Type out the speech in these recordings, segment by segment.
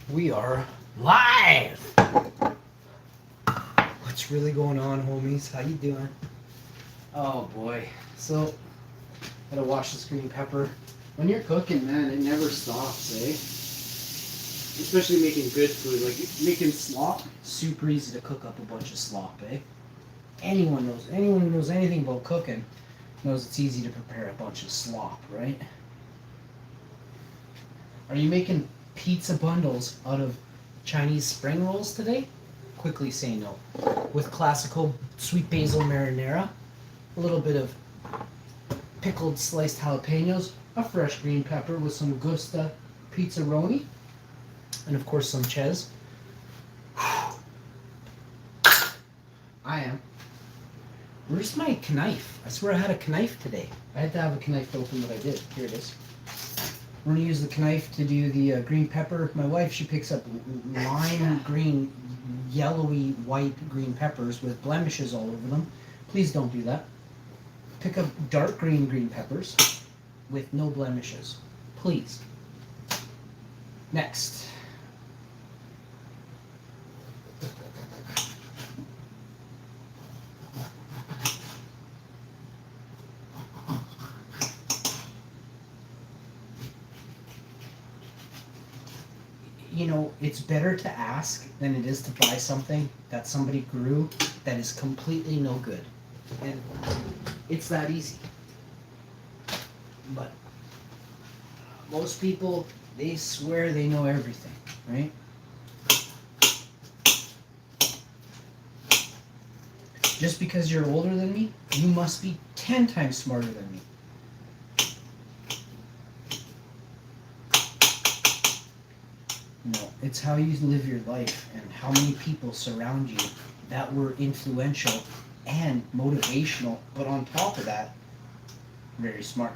We are live. What's really going on, homies? How you doing? Oh boy. So, gotta wash this green pepper. When you're cooking, man, it never stops, eh? Especially making good food, like making slop. Super easy to cook up a bunch of slop, eh? Anyone who knows anything about cooking knows it's easy to prepare a bunch of slop, right? Are you making pizza bundles out of Chinese spring rolls today? Quickly say no. With classical sweet basil marinara, a little bit of pickled sliced jalapenos, a fresh green pepper with some Gusta pizzaroni, and of course some ches. I am. Where's my knife? I swear I had a knife today. I had to have a knife to open what I did. Here it is. We're going to use the knife to do the green pepper. My wife, she picks up lime green, yellowy, white green peppers with blemishes all over them. Please don't do that. Pick up dark green peppers with no blemishes. Please. Next. You know, it's better to ask than it is to buy something that somebody grew that is completely no good. And it's that easy. But most people, they swear they know everything, right? Just because you're older than me, you must be 10 times smarter than me. No, it's how you live your life and how many people surround you that were influential and motivational, but on top of that, very smart.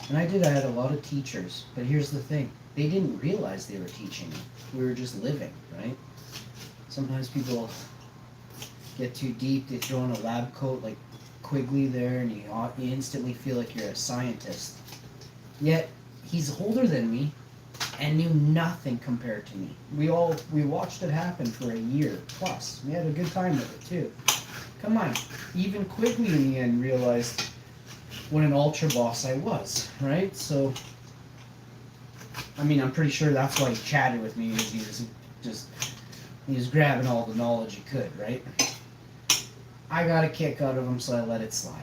And I had a lot of teachers, but here's the thing. They didn't realize they were teaching me. We were just living, right? Sometimes people get too deep, they throw in a lab coat like Quigley there, and you instantly feel like you're a scientist. Yet he's older than me and knew nothing compared to me. We watched it happen for a year plus. We had a good time with it too. Come on, even Quigley in the end realized what an ultra boss I was, right? So, I mean, I'm pretty sure that's why he chatted with me, is he was grabbing all the knowledge he could, right? I got a kick out of him, so I let it slide.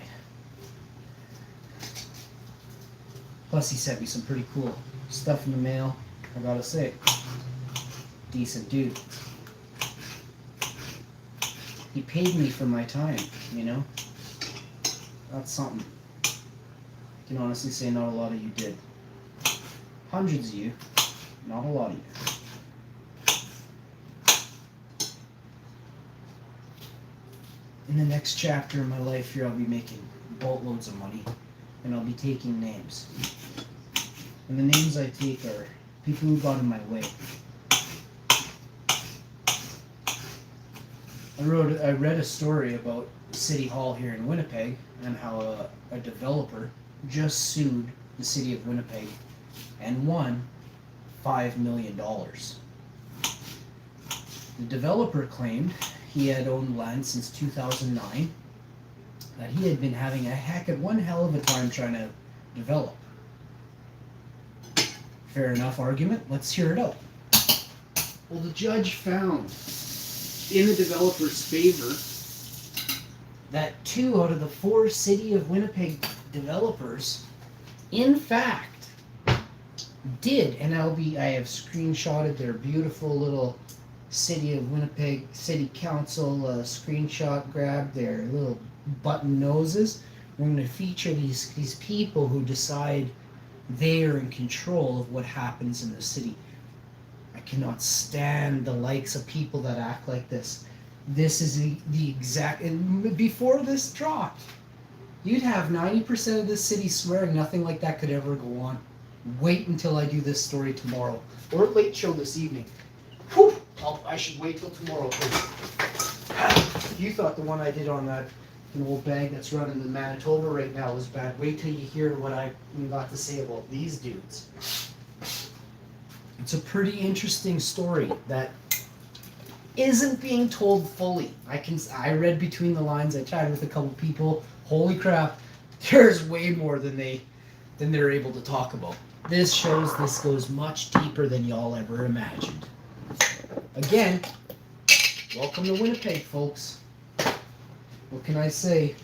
Plus, he sent me some pretty cool stuff in the mail. I gotta say, decent dude. He paid me for my time, you know? That's something. I can honestly say not a lot of you did. Hundreds of you, not a lot of you. In the next chapter of my life here, I'll be making boatloads of money, and I'll be taking names. And the names I take are people who got in my way. I read a story about City Hall here in Winnipeg and how a developer just sued the city of Winnipeg and won $5 million. The developer claimed he had owned land since 2009, that he had been having one hell of a time trying to develop. Fair enough argument, let's hear it out. Well, the judge found in the developer's favor that 2 out of the 4 City of Winnipeg developers, in fact, did, and I have screenshotted their beautiful little City of Winnipeg City Council screenshot grab, their little button noses. We're going to feature these people who decide they are in control of what happens in the city. I cannot stand the likes of people that act like this. This is the exact... And before this dropped, you'd have 90% of this city swearing nothing like that could ever go on. Wait until I do this story tomorrow. Or late show this evening. Whew! I should wait till tomorrow. You thought the one I did on that An old bag that's running in Manitoba right now is bad. Wait till you hear what I got to say about these dudes. It's a pretty interesting story that isn't being told fully. I read between the lines. I chatted with a couple people. Holy crap, there's way more than they're able to talk about. This shows this goes much deeper than y'all ever imagined. Again, welcome to Winnipeg, folks. What can I say?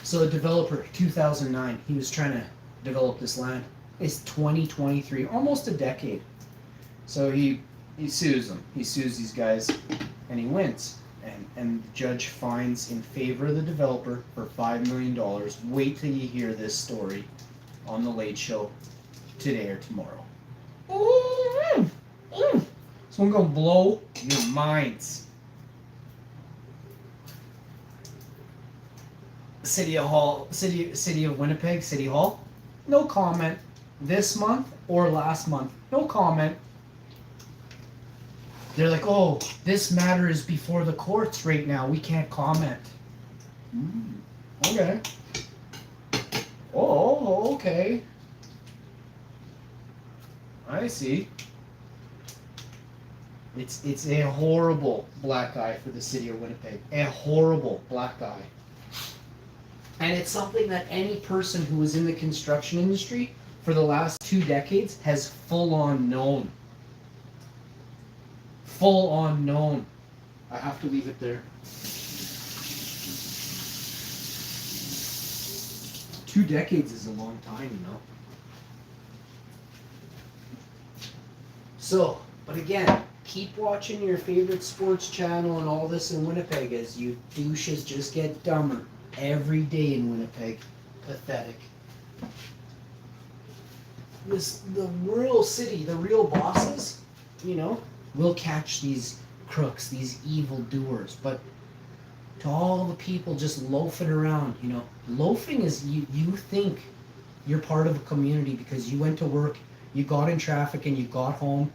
So a developer, 2009, he was trying to develop this land. It's 2023, almost a decade. So he sues them. He sues these guys, and he wins. And the judge finds in favor of the developer for $5 million. Wait till you hear this story on The Late Show today or tomorrow. This one gonna blow your minds. City of Winnipeg, City Hall. No comment this month or last month. No comment. They're like, oh, this matter is before the courts right now. We can't comment. Okay. Oh, okay. I see. It's a horrible black eye for the city of Winnipeg. A horrible black eye. And it's something that any person who was in the construction industry for the last 2 decades has full on known. Full on known. I have to leave it there. 2 decades is a long time, you know. So, but again, keep watching your favorite sports channel and all this in Winnipeg as you douches just get dumber every day in Winnipeg. Pathetic. The rural city, the real bosses, you know, will catch these crooks, these evil doers. But to all the people just loafing around, you know, loafing is you think you're part of a community because you went to work, you got in traffic and you got home,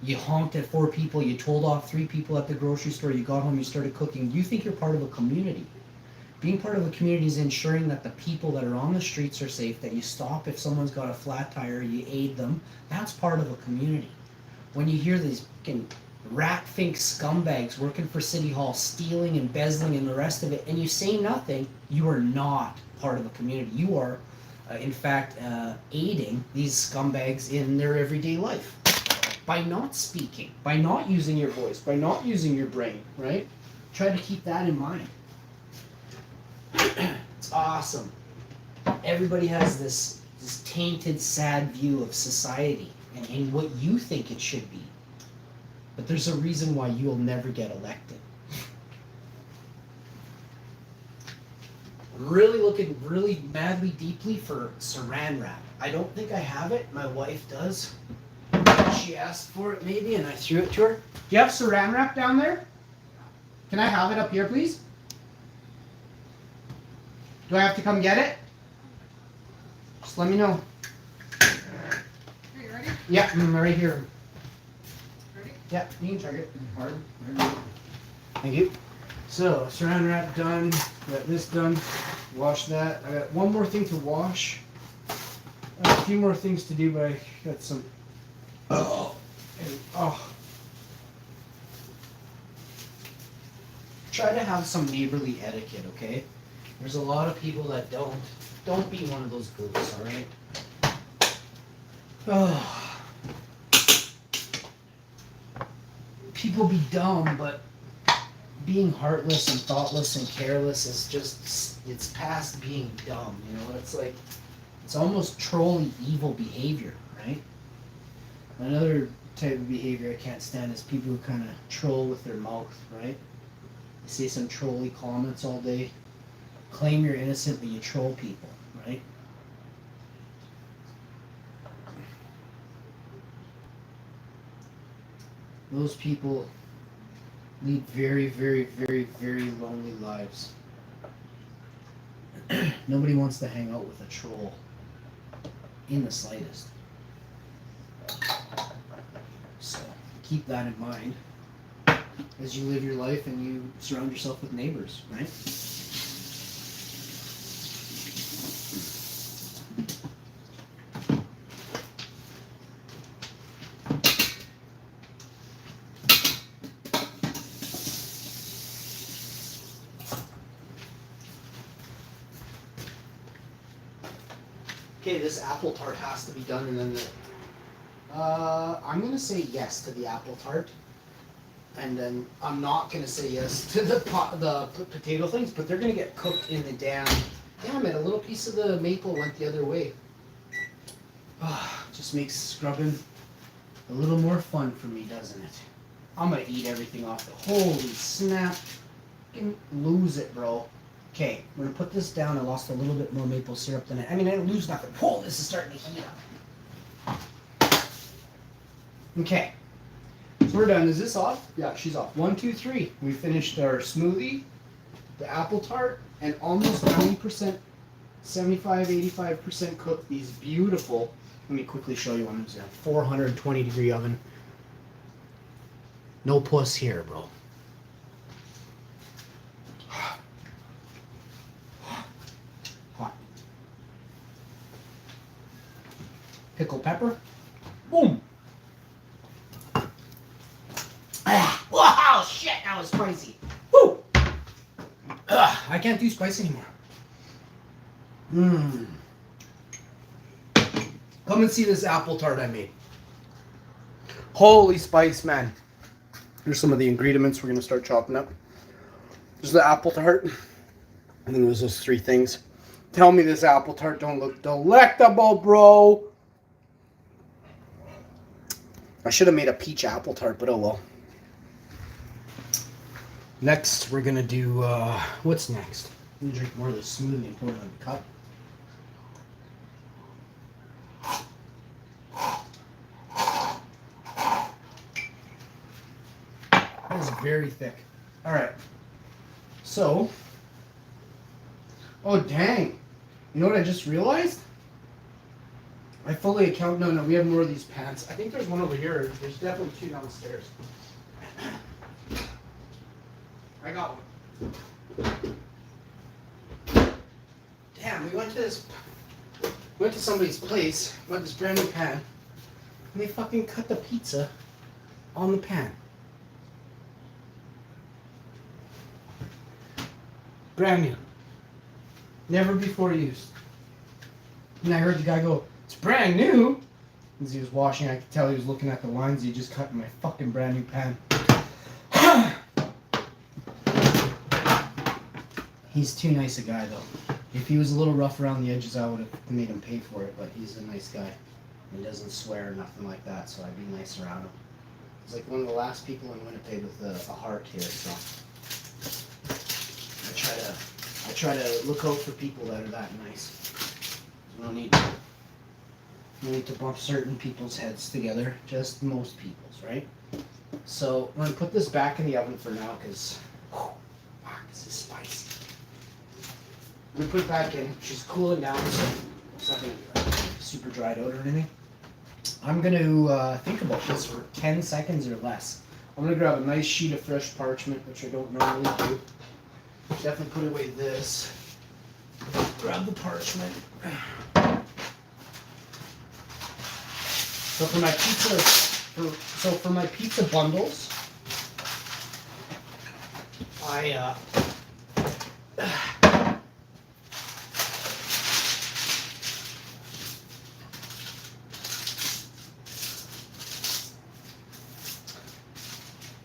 you honked at 4 people, you told off 3 people at the grocery store, you got home, you started cooking. You think you're part of a community. Being part of a community is ensuring that the people that are on the streets are safe, that you stop if someone's got a flat tire, you aid them. That's part of a community. When you hear these fucking rat-fink scumbags working for City Hall, stealing, embezzling, and the rest of it, and you say nothing, you are not part of a community. You are, in fact, aiding these scumbags in their everyday life. By not speaking, by not using your voice, by not using your brain, right? Try to keep that in mind. It's awesome. Everybody has this tainted, sad view of society and what you think it should be. But there's a reason why you'll never get elected. I'm really looking really madly, deeply for saran wrap. I don't think I have it. My wife does. She asked for it maybe, and I threw it to her. Do you have saran wrap down there? Can I have it up here, please? Do I have to come get it? Just let me know. Are you ready? Yeah, I'm right here. Ready? Yeah, you can check it. Hard. Thank you. So, saran wrap done. Got this done. Wash that. I got one more thing to wash. I got a few more things to do, but I got some. Try to have some neighborly etiquette, okay? There's a lot of people that don't. Don't be one of those goofs, alright? Oh. People be dumb, but being heartless and thoughtless and careless is just, it's past being dumb, you know? It's like, it's almost trolly evil behavior, right? Another type of behavior I can't stand is people who kind of troll with their mouth, right? You say some trolly comments all day, claim you're innocent, but you troll people, right? Those people lead very, very, very, very lonely lives. Nobody wants to hang out with a troll in the slightest. So keep that in mind. as you live your life and you surround yourself with neighbors, right? Okay, this apple tart has to be done, and then I'm gonna say yes to the apple tart, and then I'm not gonna say yes to the potato things, but they're gonna get cooked in the damn. Damn it! A little piece of the maple went the other way. Just makes scrubbing a little more fun for me, doesn't it? I'm gonna eat everything off the. Holy snap! Fucking lose it, bro. Okay, I'm gonna put this down. I lost a little bit more maple syrup than I mean, I didn't lose nothing. Whoa, this is starting to heat up. Okay, so we're done. Is this off? Yeah, she's off. 1, 2, 3. We finished our smoothie, the apple tart, and almost 90%, 75, 85% cooked. These beautiful. Let me quickly show you one. It's in a 420 degree oven. No puss here, bro. Hot. Pickled pepper. Boom. Ah, wow, shit, that was spicy. Woo! I can't do spice anymore. Mmm. Come and see this apple tart I made. Holy spice, man. Here's some of the ingredients we're going to start chopping up. There's the apple tart. I think it was those 3 things. Tell me this apple tart don't look delectable, bro. I should have made a peach apple tart, but oh well. Next, we're going to do, what's next? I'm going to drink more of this smoothie and pour it in the cup. That is very thick. All right. So, oh dang. You know what I just realized? I fully account, no, we have more of these pans. I think there's one over here. There's definitely 2 downstairs. I got one. Damn, we went to somebody's place, got this brand new pan, and they fucking cut the pizza on the pan. Brand new. Never before used. And I heard the guy go, "It's brand new." As he was washing, I could tell he was looking at the lines he just cut in my fucking brand new pan. He's too nice a guy, though. If he was a little rough around the edges, I would have made him pay for it, but he's a nice guy. He doesn't swear or nothing like that, so I'd be nice around him. He's like one of the last people in Winnipeg with a heart here, so I try to look out for people that are that nice. No need to bump certain people's heads together, just most people's, right? So I'm gonna put this back in the oven for now, because this is spicy. I'm gonna put it back in. She's cooling down, so it's not gonna be like super dried out or anything. I'm gonna think about this for 10 seconds or less. I'm gonna grab a nice sheet of fresh parchment, which I don't normally do. Definitely put away this. Grab the parchment. So for my pizza bundles,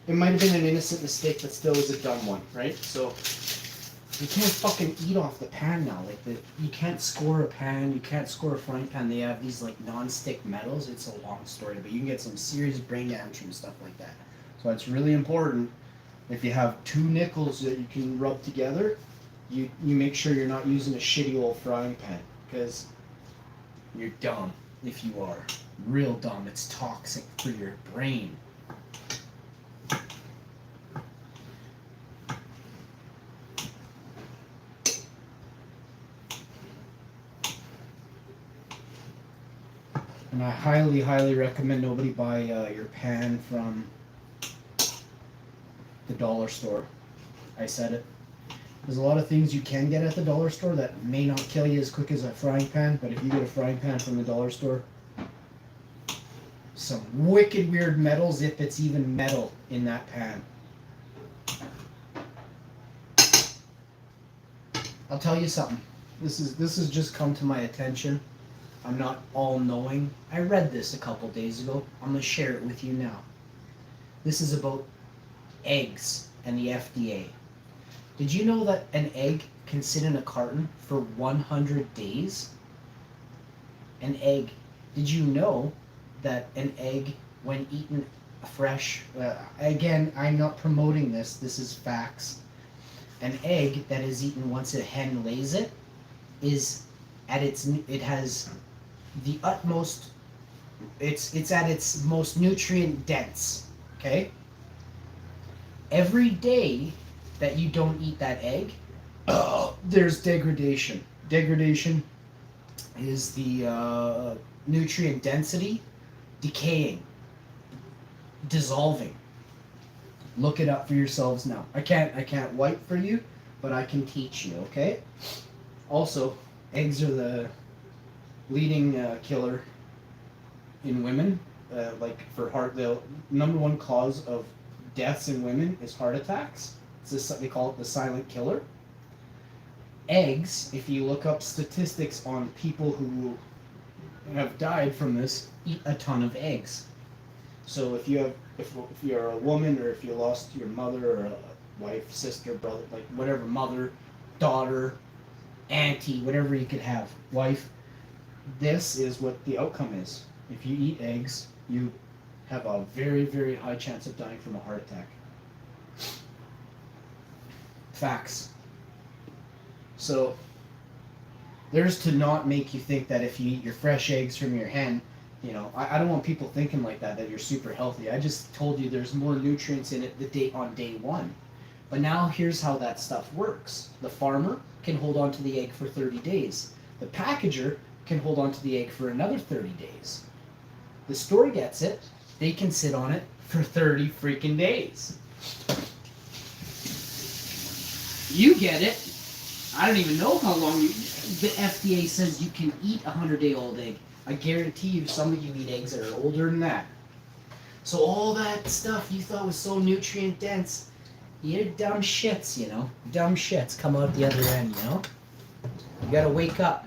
it might have been an innocent mistake, but still is a dumb one, right? So you can't fucking eat off the pan now. You can't score a pan, you can't score a frying pan. They have these like non-stick metals. It's a long story, but you can get some serious brain damage from stuff like that. So it's really important if you have 2 nickels that you can rub together, you make sure you're not using a shitty old frying pan, because you're dumb if you are. Real dumb. It's toxic for your brain. And I highly, highly recommend nobody buy your pan from dollar store. I said it. There's a lot of things you can get at the dollar store that may not kill you as quick as a frying pan, but if you get a frying pan from the dollar store, some wicked weird metals, if it's even metal, in that pan. I'll tell you something. This has just come to my attention. I'm not all-knowing. I read this a couple days ago. I'm going to share it with you now. This is about eggs and the FDA. Did you know that an egg can sit in a carton for 100 days? An egg. Did you know that an egg, when eaten fresh, again, I'm not promoting this, this is facts. An egg that is eaten once a hen lays it is at its, it has the utmost, it's at its most nutrient dense, okay? Every day that you don't eat that egg, there's degradation. Degradation is the nutrient density decaying, dissolving. Look it up for yourselves now. I can't wipe for you, but I can teach you, okay? Also, eggs are the leading killer in women. Like for heart, the number one cause of deaths in women is heart attacks. They call it the silent killer. Eggs, if you look up statistics on people who have died from this, eat a ton of eggs. So if you're a woman, or if you lost your mother or a wife, sister, brother, like whatever, mother, daughter, auntie, whatever you could have, wife, this is what the outcome is. If you eat eggs, you have a very, very high chance of dying from a heart attack. Facts. So there's to not make you think that if you eat your fresh eggs from your hen, you know, I don't want people thinking like that you're super healthy. I just told you there's more nutrients in it on day one. But now here's how that stuff works. The farmer can hold on to the egg for 30 days. The packager can hold on to the egg for another 30 days. The store gets it, they can sit on it for 30 freaking days. You get it. I don't even know how long the FDA says you can eat a 100-day-old egg. I guarantee you some of you eat eggs that are older than that. So all that stuff you thought was so nutrient dense, you're dumb shits, you know. Dumb shits come out the other end, you know. You gotta wake up.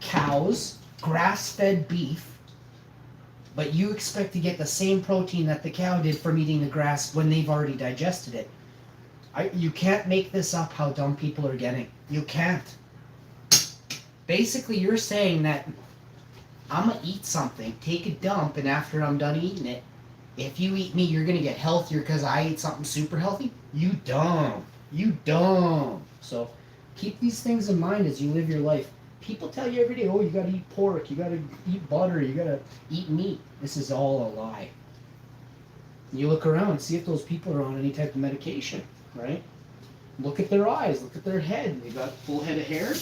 Cows, grass-fed beef, but you expect to get the same protein that the cow did from eating the grass when they've already digested it. You can't make this up how dumb people are getting. You can't. Basically, you're saying that I'm going to eat something, take a dump, and after I'm done eating it, if you eat me, you're going to get healthier because I ate something super healthy? You dumb. You dumb. So keep these things in mind as you live your life. People tell you every day, oh, you got to eat pork, you got to eat butter, you got to eat meat. This is all a lie. You look around, see if those people are on any type of medication, right? Look at their eyes, look at their head. They got full head of hair.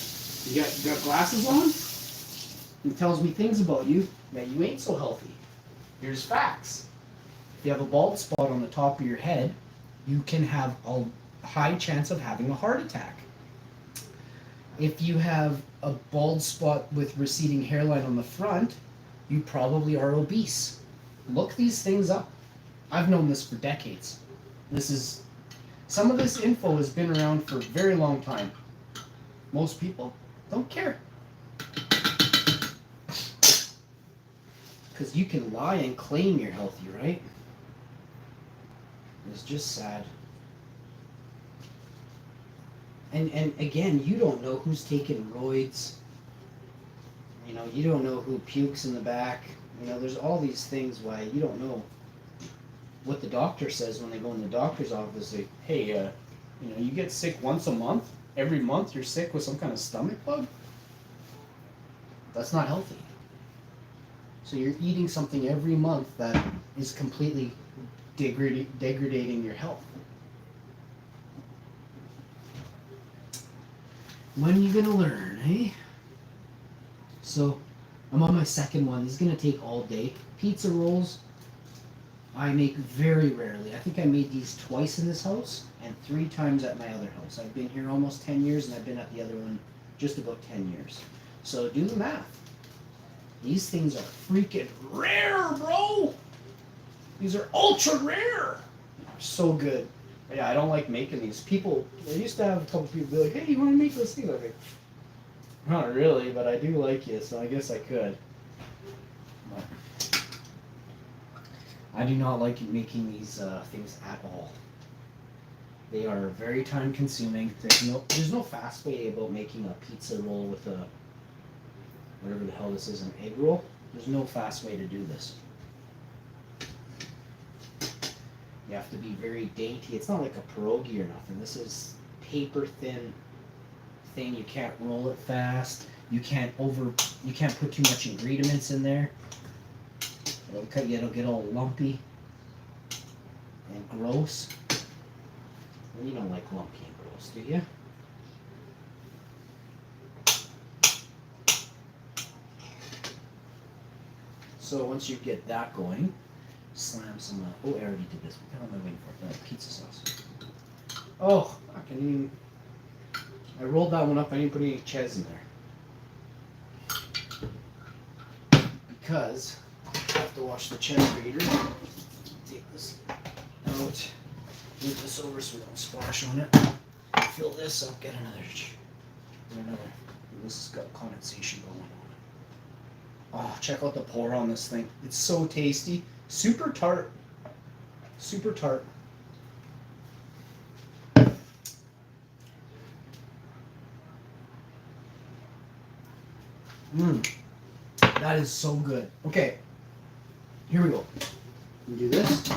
You got glasses on? It tells me things about you that you ain't so healthy. Here's facts. If you have a bald spot on the top of your head, you can have a high chance of having a heart attack. If you have a bald spot with receding hairline on the front, you probably are obese. Look these things up. I've known this for decades. Some of this info has been around for a very long time. Most people don't care. Because you can lie and claim you're healthy, right? It's just sad. And again, you don't know who's taking roids. You know, you don't know who pukes in the back. You know, there's all these things why you don't know what the doctor says when they go in the doctor's office. Like, hey, you know, you get sick once a month. Every month you're sick with some kind of stomach bug. That's not healthy. So you're eating something every month that is completely degrading your health. When are you gonna learn, eh? So I'm on my second one. This is gonna take all day. Pizza rolls. I make very rarely. I think I made these twice in this house and 3 times at my other house. I've been here almost 10 years and I've been at the other one just about 10 years. So do the math. These things are freaking rare, bro. These are ultra rare. So good. Yeah, I don't like making these. People, I used to have a couple people be like, hey, you want to make those things? I'm like, not really, but I do like it, so I guess I could. But I do not like making these things at all. They are very time consuming. There's no fast way about making a pizza roll with a, whatever the hell this is, an egg roll. There's no fast way to do this. You have to be very dainty. It's not like a pierogi or nothing. This is paper thin thing. You can't roll it fast. You can't put too much ingredients in there. It'll get all lumpy and gross. And you don't like lumpy and gross, do you? So once you get that going, slam some. Oh, I already did this. What the hell am I waiting for? Pizza sauce. Oh, I rolled that one up. I didn't put any cheese in there because I have to wash the cheese grater. Take this out. Move this over so we don't splash on it. Fill this up. Get another. This has got condensation going on it. Oh, check out the pour on this thing. It's so tasty. Super tart. Super tart. That is so good. Okay. Here we go. We do this.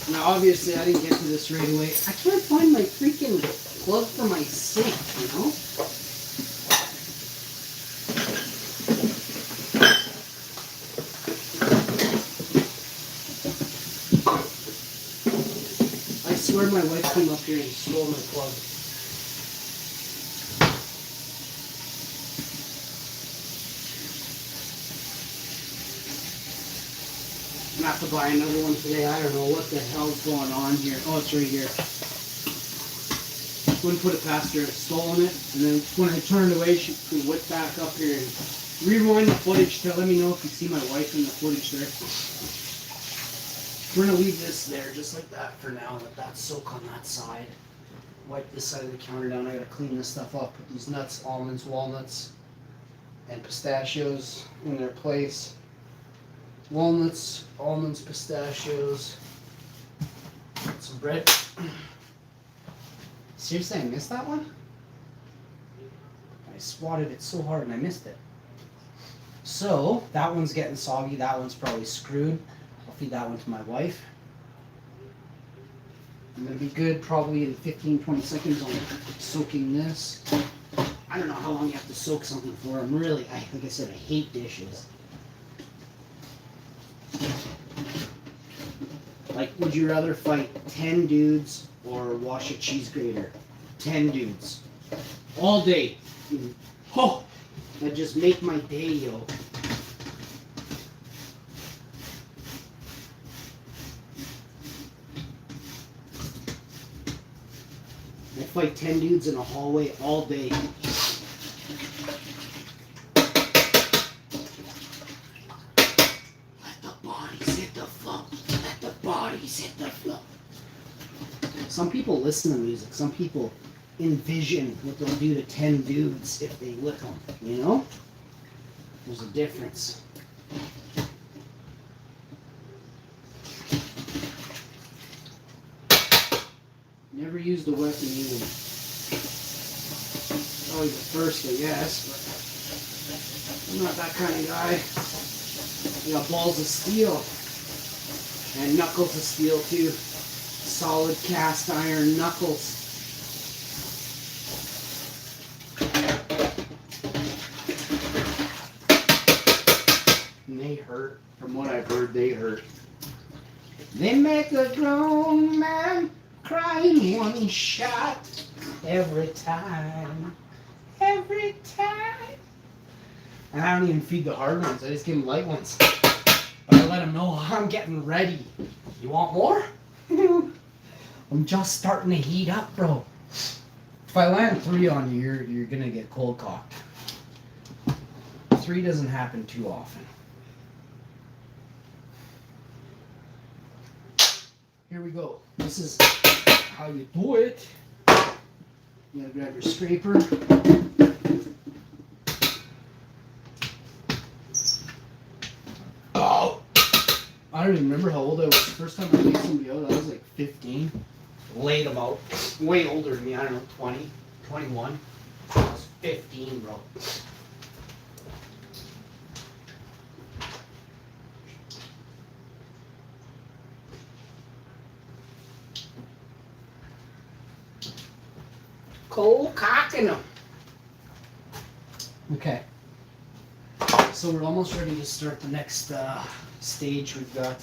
Now, obviously, I didn't get to this right away. I can't find my freaking plug for my sink, you know? I swear my wife came up here and stole my plug. I'm gonna have to buy another one today. I don't know what the hell's going on here. Oh, it's right here. Wouldn't put it past her. Stolen it, and then when I turned away, she whipped back up here and rewind the footage to let me know if you see my wife in the footage there. We're gonna leave this there just like that for now. Let that soak on that side. Wipe this side of the counter down. I gotta clean this stuff up. Put these nuts, almonds, walnuts, and pistachios in their place. Walnuts, almonds, pistachios, some bread. Seriously, I missed that one? I swatted it so hard and I missed it. So, that one's getting soggy, that one's probably screwed. I'll feed that one to my wife. I'm gonna be good probably in 15-20 seconds on soaking this. I don't know how long you have to soak something for. Like I said, I hate dishes. Like, would you rather fight 10 dudes or wash a cheese grater? 10 dudes. All day. Oh! That'd just make my day, yo. I fight 10 dudes in a hallway all day. Hit the floor. Some people listen to music. Some people envision what they'll do to 10 dudes if they lick them. You know? There's a difference. Never used a weapon even. Always the first, I guess, but I'm not that kind of guy. I got balls of steel. And knuckles of steel too. Solid cast iron knuckles. And they hurt. From what I've heard, they hurt. They make a grown man cry in one shot every time. Every time. And I don't even feed the hard ones. I just give them light ones. But I let them know I'm getting ready. You want more? I'm just starting to heat up, bro. If I land 3 on you, you're gonna get cold cocked. 3 doesn't happen too often. Here we go. This is how you do it. You gotta grab your scraper. Oh! I don't even remember how old I was. The first time I laid somebody out, I was like 15. Laid them out. Way older than me. I don't know, 20, 21. I was 15, bro. Cold cocking them. Okay. So we're almost ready to start the next stage we've got.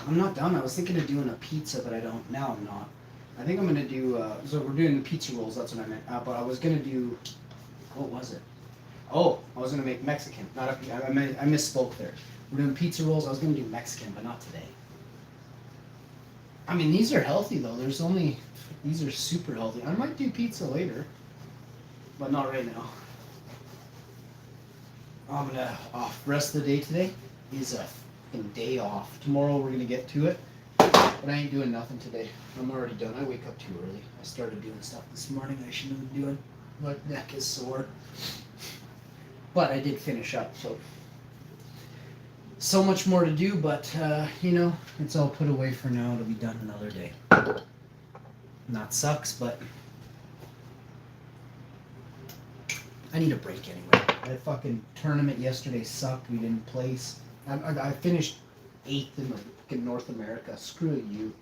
I'm not done. I was thinking of doing a pizza, but I don't. Now I'm not. I think I'm going to do, so we're doing the pizza rolls, that's what I meant. But I was going to do, what was it? Oh, I was going to make Mexican. Not a, I misspoke there. We're doing pizza rolls. I was going to do Mexican, but not today. I mean, these are healthy though. These are super healthy. I might do pizza later, but not right now. I'm gonna rest of the day today is a fucking day off. Tomorrow we're gonna get to it, but I ain't doing nothing today. I'm already done. I wake up too early. I started doing stuff this morning I shouldn't have been doing. My neck is sore, but I did finish up. So much more to do, but you know, it's all put away for now. It'll be done another day. And that sucks, but I need a break anyway. That fucking tournament yesterday sucked. We didn't place. I finished 8th in the fucking North America. Screw you.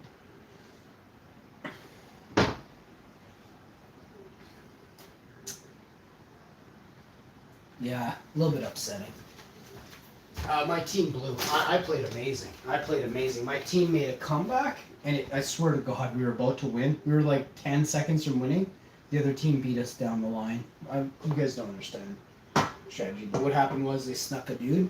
Yeah, a little bit upsetting. My team blew. I played amazing. My team made a comeback, and I swear to God, we were about to win. We were like 10 seconds from winning. The other team beat us down the line. You guys don't understand strategy. But what happened was they snuck a dude.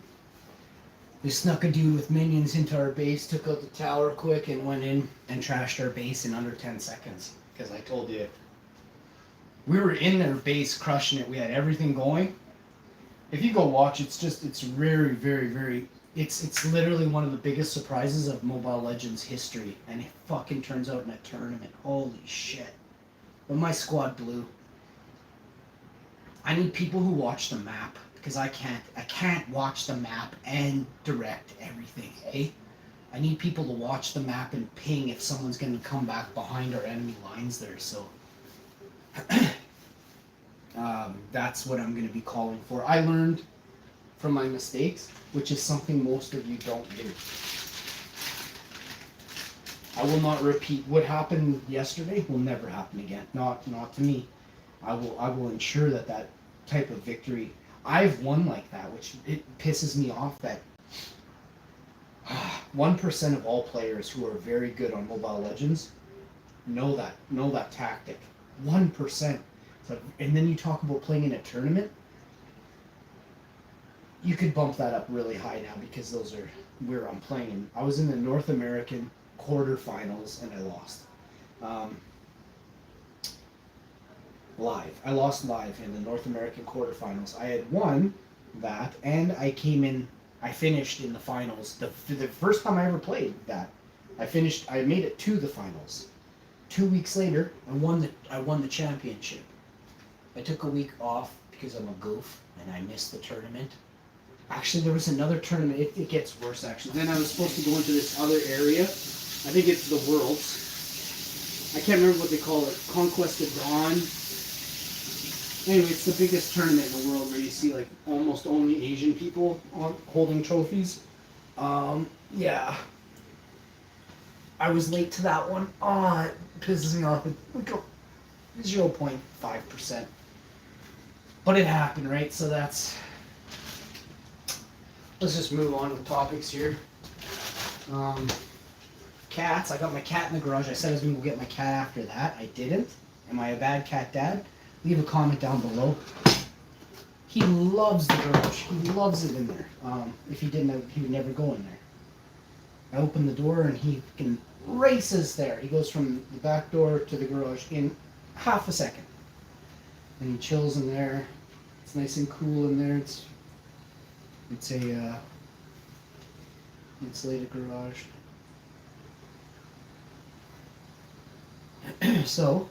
They snuck a dude with minions into our base, took out the tower quick, and went in and trashed our base in under 10 seconds. Because I told you, we were in their base crushing it. We had everything going. If you go watch, it's very, very, very, it's literally one of the biggest surprises of Mobile Legends history, and it fucking turns out in a tournament. Holy shit. But my squad blew. I need people who watch the map, because I can't watch the map and direct everything, eh? I need people to watch the map and ping if someone's going to come back behind our enemy lines there, so... that's what I'm going to be calling for. I learned from my mistakes, which is something most of you don't do. I will not repeat what happened yesterday. Will never happen again. Not to me. I will ensure that type of victory. I've won like that, which it pisses me off that 1% of all players who are very good on Mobile Legends know that tactic. 1%. So, and then you talk about playing in a tournament, you could bump that up really high now because those are where I'm playing. I was in the North American quarterfinals and I lost. Live. I lost live in the North American quarterfinals. I had won that and I finished in the finals. The first time I ever played that, I made it to the finals. 2 weeks later, I won the championship. I took a week off because I'm a goof and I missed the tournament. Actually, there was another tournament. It gets worse, actually. Then I was supposed to go into this other area. I think it's the Worlds. I can't remember what they call it. Conquest of Dawn. Anyway, it's the biggest tournament in the world where you see like almost only Asian people holding trophies. Yeah. I was late to that one. Oh, it pisses me off. 0.5%. But it happened, right? So that's... Let's just move on with topics here. Cats. I got my cat in the garage. I said I was going to go get my cat after that. I didn't. Am I a bad cat dad? Leave a comment down below. He loves the garage. He loves it in there. If he didn't, he would never go in there. I open the door and he fucking races there. He goes from the back door to the garage in half a second. And he chills in there. It's nice and cool in there. It's a insulated garage. So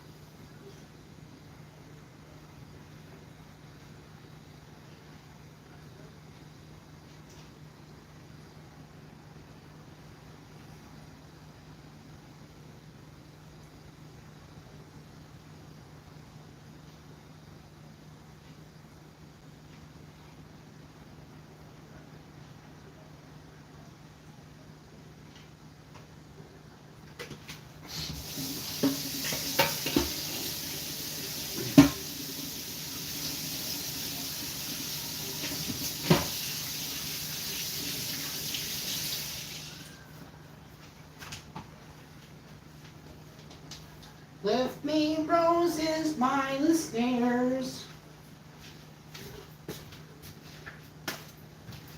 left me roses by the stairs.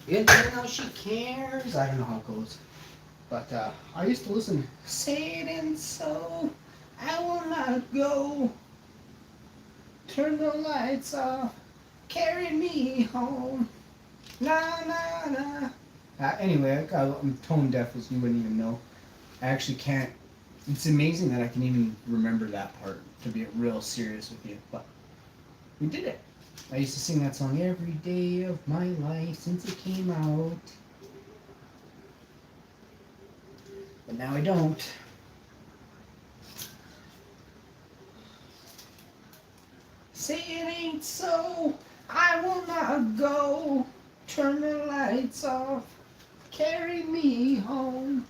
You know she cares. I don't know how it goes. But I used to listen. Saying so, I will not go. Turn the lights off. Carry me home. Na na na. Anyway, I'm tone deaf as you wouldn't even know. I actually can't. It's amazing that I can even remember that part, to be real serious with you. But we did it. I used to sing that song every day of my life since it came out. But now I don't. Say it ain't so, I will not go. Turn the lights off, carry me home.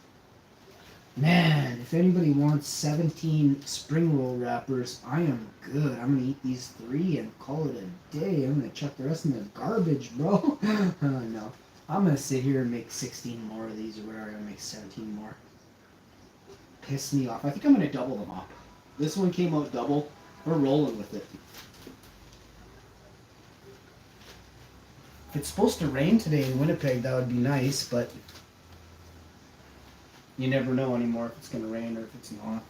Man, if anybody wants 17 spring roll wrappers, I am good. I'm gonna eat these 3 and call it a day. I'm gonna chuck the rest in the garbage, bro. No, I'm gonna sit here and make 16 more of these, or whatever. I'm gonna make 17 more. Piss me off. I think I'm gonna double them up. This one came out double. We're rolling with it. If it's supposed to rain today in Winnipeg, that would be nice, but you never know anymore if it's going to rain or if it's not.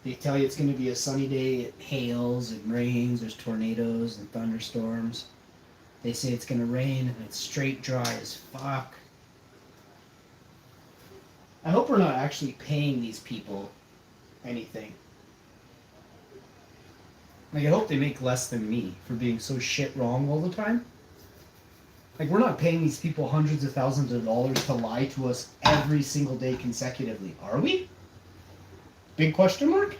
They tell you it's going to be a sunny day, it hails, it rains, there's tornadoes and thunderstorms. They say it's going to rain and it's straight dry as fuck. I hope we're not actually paying these people anything. Like, I hope they make less than me for being so shit wrong all the time. Like, we're not paying these people hundreds of thousands of dollars to lie to us every single day consecutively, are we? Big question mark?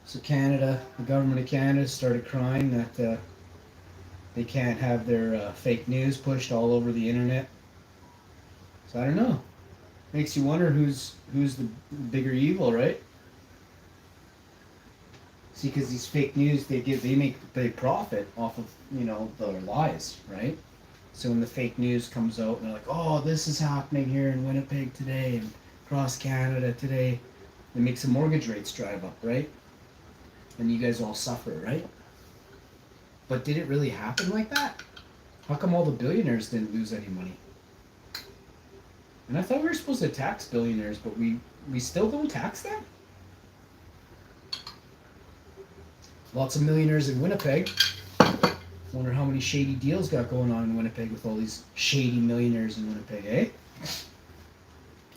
So Canada, the government of Canada started crying that they can't have their fake news pushed all over the internet. So I don't know. Makes you wonder who's the bigger evil, right? See, because these fake news, they profit off of, their lies, right? So when the fake news comes out and they're like, oh, this is happening here in Winnipeg today and across Canada today, it makes the mortgage rates drive up, right? And you guys all suffer, right? But did it really happen like that? How come all the billionaires didn't lose any money? And I thought we were supposed to tax billionaires, but we still don't tax them? Lots of millionaires in Winnipeg. Wonder how many shady deals got going on in Winnipeg with all these shady millionaires in Winnipeg, eh?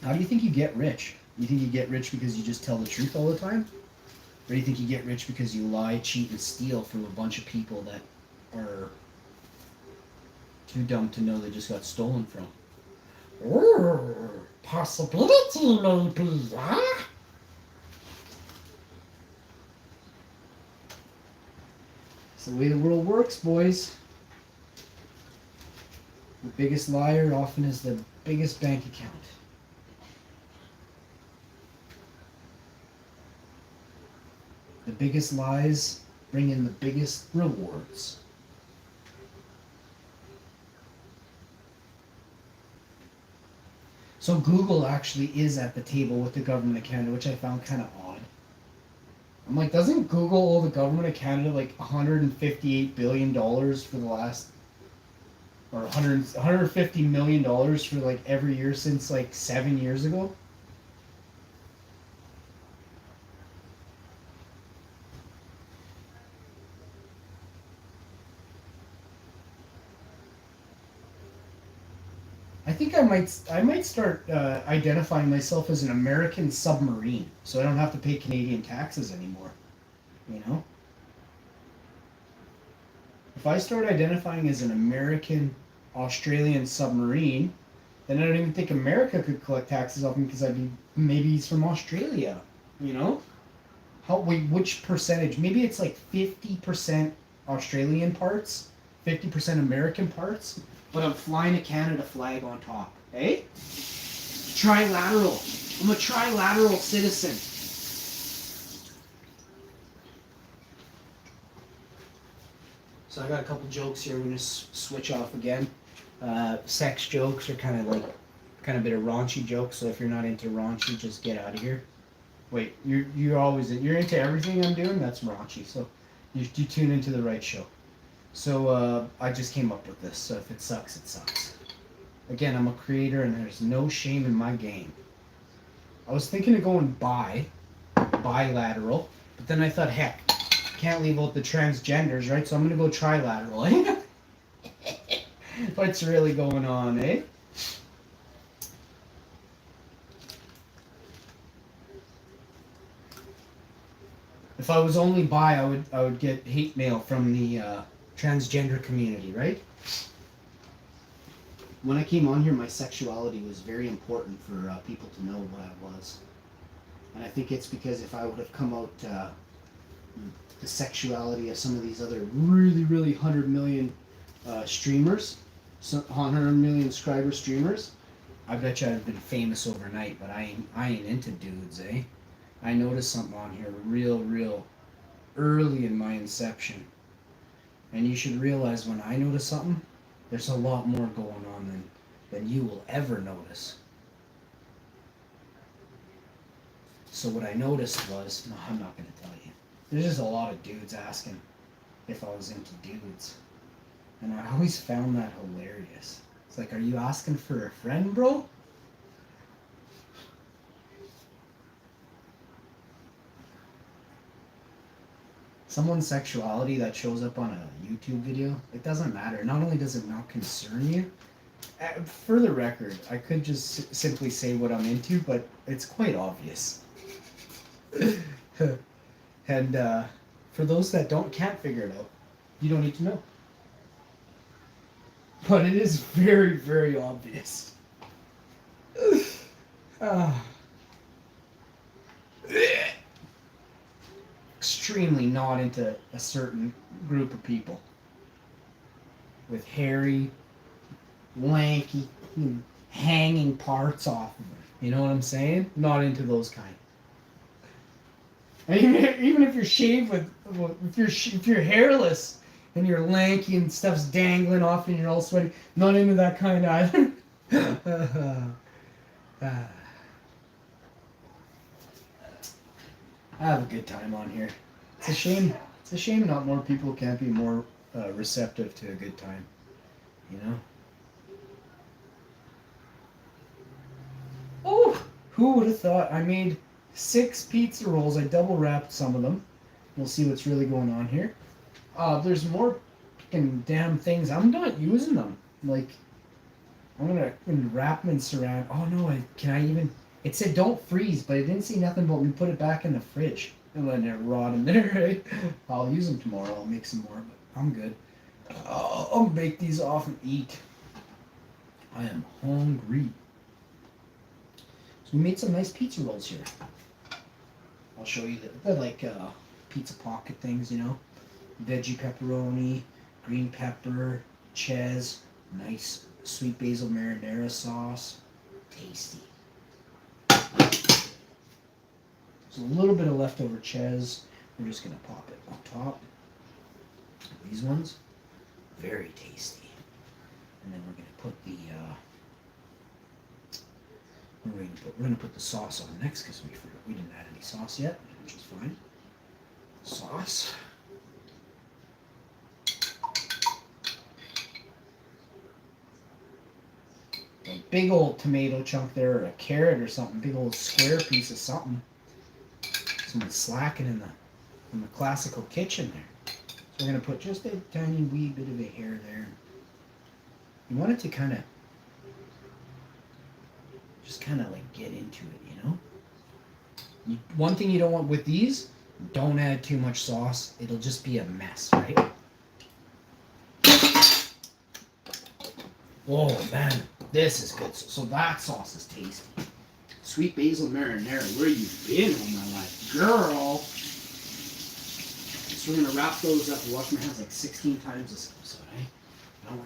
How do you think you get rich? You think you get rich because you just tell the truth all the time? Or do you think you get rich because you lie, cheat, and steal from a bunch of people that are too dumb to know they just got stolen from? Ooh, possibility maybe, huh? It's the way the world works, boys. The biggest liar often is the biggest bank account. The biggest lies bring in the biggest rewards. So Google actually is at the table with the government of Canada, which I found kind of odd. I'm like, doesn't Google owe the government of Canada like $158 billion for the last, or $150 million for like every year since like 7 years ago? I think I might start identifying myself as an American submarine, so I don't have to pay Canadian taxes anymore. You know, if I start identifying as an American Australian submarine, then I don't even think America could collect taxes off me because I'd be maybe he's from Australia. You know, which percentage? Maybe it's like 50% Australian parts, 50% American parts. But I'm flying a Canada flag on top. Eh? Trilateral. I'm a trilateral citizen. So I got a couple jokes here. We're gonna switch off again. Sex jokes are kind of a bit of raunchy jokes. So if you're not into raunchy, just get out of here. Wait, you're into everything I'm doing. That's raunchy. So you tune into the right show. So I just came up with this, so if it sucks, it sucks. Again, I'm a creator and there's no shame in my game. I was thinking of going bilateral, but then I thought, heck, can't leave out the transgenders, right? So I'm gonna go trilateral, eh? What's really going on, eh? If I was only bi, I would get hate mail from the transgender community, right? When I came on here, my sexuality was very important for people to know what I was. And I think it's because if I would have come out the sexuality of some of these other really, really 100 million streamers, 100 million subscriber streamers, I bet you I'd have been famous overnight, but I ain't into dudes, eh? I noticed something on here real early in my inception. And you should realize when I notice something, there's a lot more going on than you will ever notice. So what I noticed was, no, I'm not going to tell you. There's just a lot of dudes asking if I was into dudes. And I always found that hilarious. It's like, are you asking for a friend, bro? Someone's sexuality that shows up on a YouTube video, it doesn't matter. Not only does it not concern you, for the record, I could just simply say what I'm into, but it's quite obvious. And for those that can't figure it out, you don't need to know. But it is very obvious. Extremely not into a certain group of people with hairy, lanky, hanging parts off of them. You know what I'm saying? Not into those kind. And even if you're shaved if you're hairless and you're lanky and stuff's dangling off and you're all sweaty, not into that kind either. I have a good time on here. It's a shame. It's a shame not more people can't be more receptive to a good time. You know. Oh, who would have thought? I made 6 pizza rolls. I double wrapped some of them. We'll see what's really going on here. There's more fucking damn things. I'm not using them. Like, I'm gonna wrap them in saran. Oh no! Can I even? It said don't freeze, but it didn't see nothing but we put it back in the fridge and letting it rot in there, right? I'll use them tomorrow. I'll make some more, but I'm good. I'll bake these off and eat. I am hungry. So we made some nice pizza rolls here. I'll show you they're like pizza pocket things, you know. veggie pepperoni, green pepper, ches, nice sweet basil marinara sauce. Tasty. There's a little bit of leftover ches. We're just going to pop it on top. These ones, very tasty. And then we're going to put the we're going to put the sauce on next because we didn't add any sauce yet, which is fine. Sauce. A big old tomato chunk there, or a carrot or something, big old square piece of something. Someone's slacking in the classical kitchen there. So we're gonna put just a tiny wee bit of a hair there. You want it to kind of like get into it, you know. One thing you don't want with these, don't add too much sauce. It'll just be a mess, right? Oh man, this is good. So that sauce is tasty. Sweet basil marinara, where you been all my life, girl? So we're gonna wrap those up. Wash my hands like 16 times this episode, eh? I don't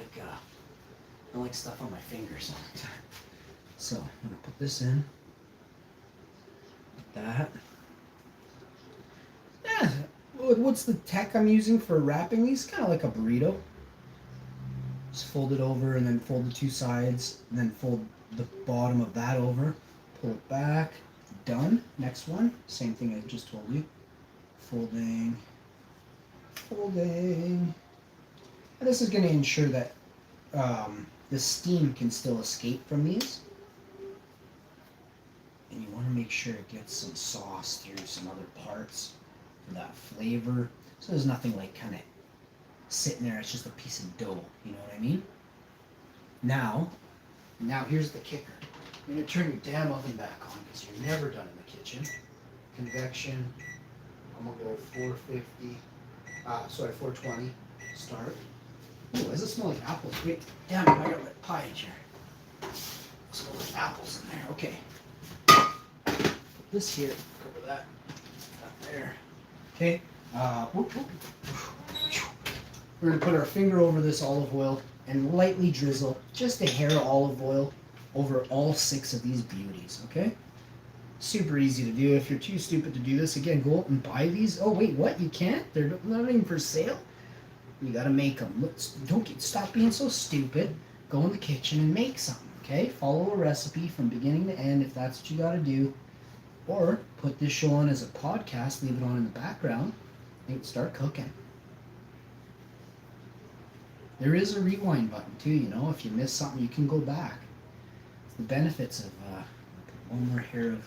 like stuff on my fingers all the time. So I'm gonna put this in. Like that. Yeah. What's the tech I'm using for wrapping these? Kind of like a burrito. Just fold it over and then fold the two sides and then fold the bottom of that over. Pull it back. Done. Next one. Same thing I just told you. Folding. Folding. And this is going to ensure that the steam can still escape from these. And you want to make sure it gets some sauce through some other parts for that flavor. So there's nothing like kind of sitting there. It's just a piece of dough. You know what I mean? Now here's the kicker. You're going to turn your damn oven back on because you're never done in the kitchen. Convection. I'm going to go 420. Start. Ooh, does it smell like apples? Wait, damn it, I got my pie in here. Smells like apples in there. Okay. Put this here. Cover that. That there. Okay. We're going to put our finger over this olive oil and lightly drizzle just a hair of olive oil over all 6 of these beauties, okay? Super easy to do. If you're too stupid to do this, again, go out and buy these. Oh, wait, what? You can't? They're not even for sale? You gotta make them. Stop being so stupid. Go in the kitchen and make something, okay? Follow a recipe from beginning to end if that's what you gotta do. Or put this show on as a podcast, leave it on in the background, and start cooking. There is a rewind button too, you know. If you miss something, you can go back. It's the benefits of one more hair of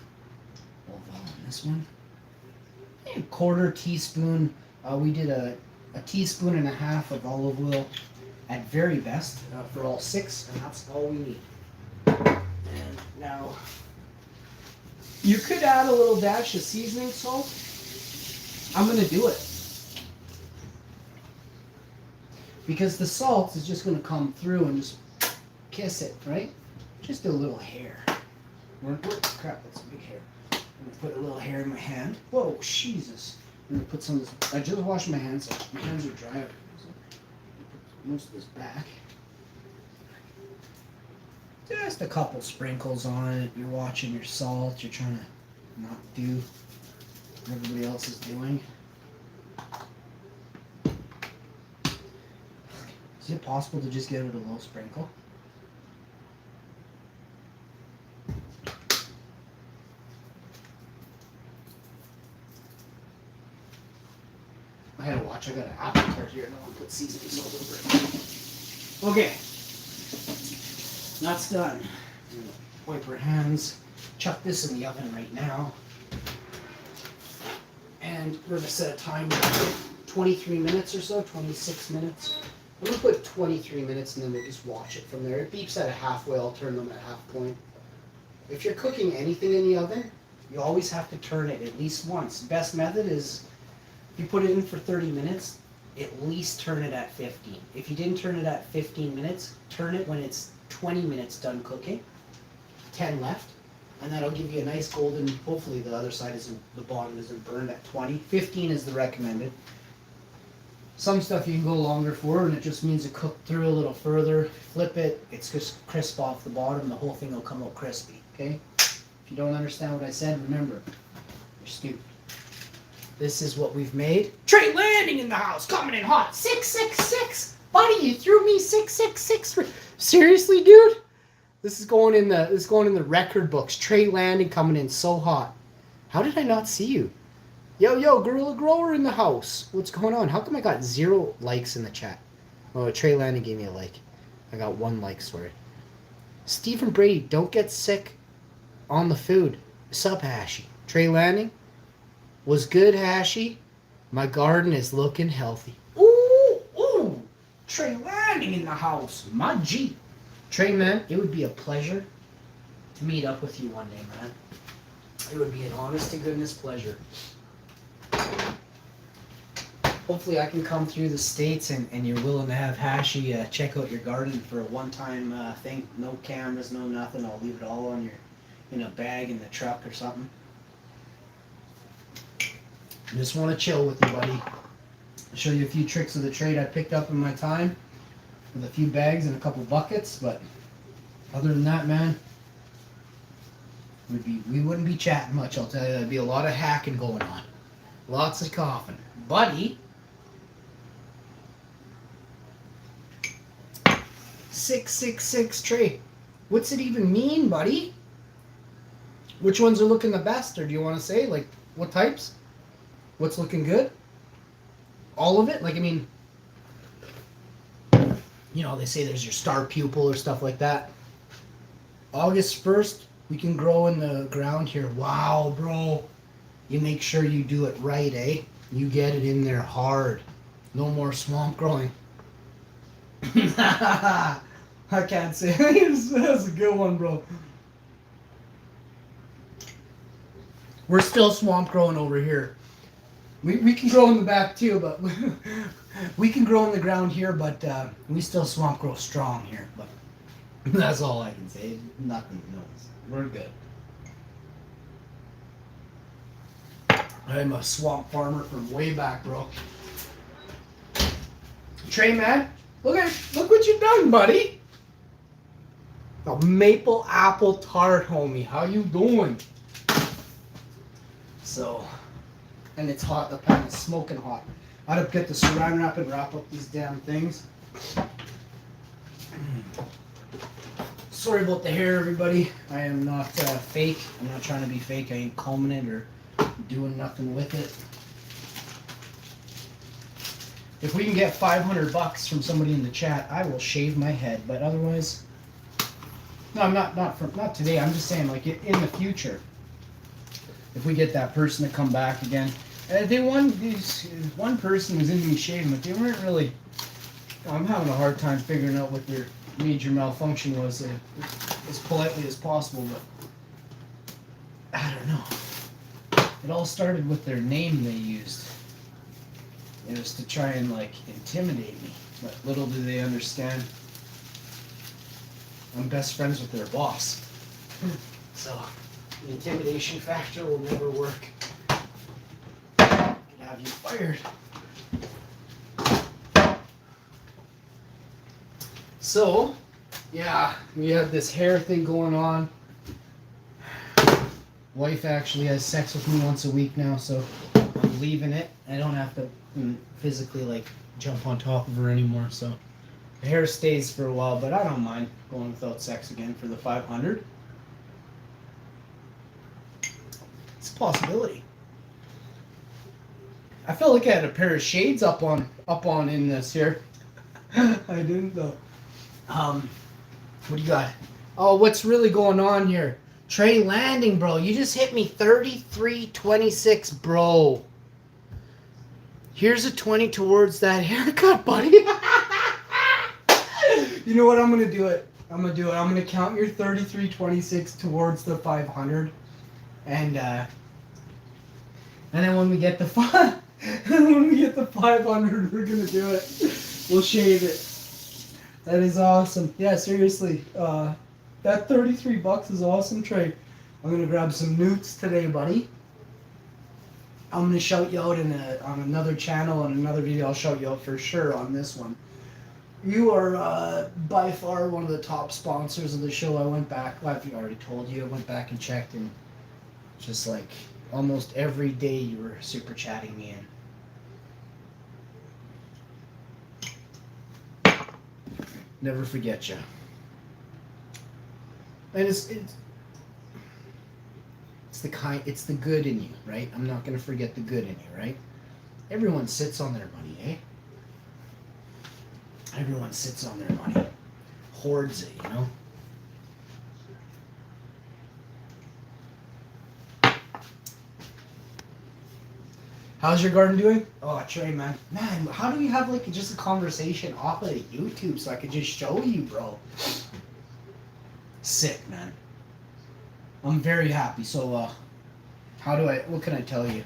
olive oil on this one. A 1/4 teaspoon. We did a teaspoon and a half of olive oil at very best for all 6, and that's all we need. And now, you could add a little dash of seasoning salt. I'm going to do it. Because the salt is just going to come through and just kiss it, right? Just a little hair. Crap, that's a big hair. I'm going to put a little hair in my hand. Whoa, Jesus. I'm going to put some of this. I just washed my hands, so my hands are dry. So put most of this back. Just a couple sprinkles on it. You're watching your salt. You're trying to not do what everybody else is doing. Is it possible to just get it a little sprinkle? I gotta watch. I got an apple cart here, and I want to put seasoning salt over it. Okay, that's done. Wipe our hands. Chuck this in the oven right now, and we're gonna set a timer. 23 minutes or so, 26 minutes. I'm going to put 23 minutes and then we'll just watch it from there. It beeps at a halfway. I'll turn them at half point. If you're cooking anything in the oven, you always have to turn it at least once. Best method is if you put it in for 30 minutes, at least turn it at 15. If you didn't turn it at 15 minutes, turn it when it's 20 minutes done cooking, 10 left, and that'll give you a nice golden, hopefully the other side isn't, the bottom isn't burned at 20. 15 is the recommended. Some stuff you can go longer for, and it just means it cooked through a little further. Flip it, it's just crisp off the bottom. The whole thing will come out crispy, okay? If you don't understand what I said, remember, you're stupid. This is what we've made. Trey Landing in the house, coming in hot. 666. Buddy, you threw me 666. Seriously, dude? This is going in the record books. Trey Landing coming in so hot. How did I not see you? Yo, Gorilla Grower in the house. What's going on? How come I got 0 likes in the chat? Oh, Trey Landing gave me a like. I got 1 like, sorry. Stephen Brady, don't get sick on the food. Sup, Hashy? Trey Landing? Was good, Hashy? My garden is looking healthy. Ooh. Trey Landing in the house. My G. Trey, man, it would be a pleasure to meet up with you one day, man. It would be an honest to goodness pleasure. Hopefully I can come through the States and you're willing to have Hashy check out your garden for a one-time thing. No cameras, no nothing. I'll leave it all on in a bag in the truck or something. Just want to chill with you, buddy. Show you a few tricks of the trade I picked up in my time with a few bags and a couple buckets, but other than that, man, we wouldn't be chatting much, I'll tell you. There'd be a lot of hacking going on. Lots of coughing. Buddy, 666 Trey. What's it even mean, buddy? Which ones are looking the best, or do you want to say, like, what types? What's looking good? All of it? Like, I mean, you know, they say there's your star pupil or stuff like that. August 1st, we can grow in the ground here. Wow, bro. You make sure you do it right, eh? You get it in there hard. No more swamp growing. I can't say. That's a good one, bro. We're still swamp growing over here. We can grow in the back too, but we can grow in the ground here, but we still swamp grow strong here. But that's all I can say. Nothing else. We're good. I'm a swamp farmer from way back, bro. Trey, man, look what you've done, buddy. A maple apple tart, homie. How you doing? So, and it's hot. The pan is smoking hot. I had to get the saran wrap and wrap up these damn things. Sorry about the hair, everybody. I am not fake. I'm not trying to be fake. I ain't combing it or doing nothing with it. If we can get $500 from somebody in the chat, I will shave my head. But otherwise, no, I'm not today. I'm just saying, like, in the future, if we get that person to come back again. One person was into me shaving, but they weren't really. I'm having a hard time figuring out what their major malfunction was, as politely as possible. But I don't know. It all started with their name they used. It was to try and, like, intimidate me. But little do they understand, I'm best friends with their boss. So the intimidation factor will never work. Can have you fired. So, yeah, we have this hair thing going on. Wife actually has sex with me once a week now, so I'm leaving it. I don't have to physically, like, jump on top of her anymore, so the hair stays for a while, but I don't mind going without sex again for the 500. It's a possibility. I felt like I had a pair of shades up on in this here. I didn't though. What do you got? Oh, what's really going on here? Trey Landing, bro. You just hit me 33.26, bro. Here's a 20 towards that haircut, buddy. You know what? I'm gonna do it. I'm gonna count your 33.26 towards the 500, and then when we get the 500, we're gonna do it. We'll shave it. That is awesome. Yeah, seriously. That $33 is awesome, Trey. I'm gonna grab some newts today, buddy. I'm gonna shout you out on another channel, on another video. I'll shout you out for sure on this one. You are by far one of the top sponsors of the show. I went back. Well, I've already told you. I went back and checked, and just like almost every day, you were super chatting me in. Never forget you. And it's the good in you, right? I'm not gonna forget the good in you, right? Everyone sits on their money, eh? Everyone sits on their money, hoards it, you know. How's your garden doing? Oh, Trey, man, how do we have like just a conversation off of YouTube so I could just show you, bro? Sick, man. I'm very happy. So, what can I tell you?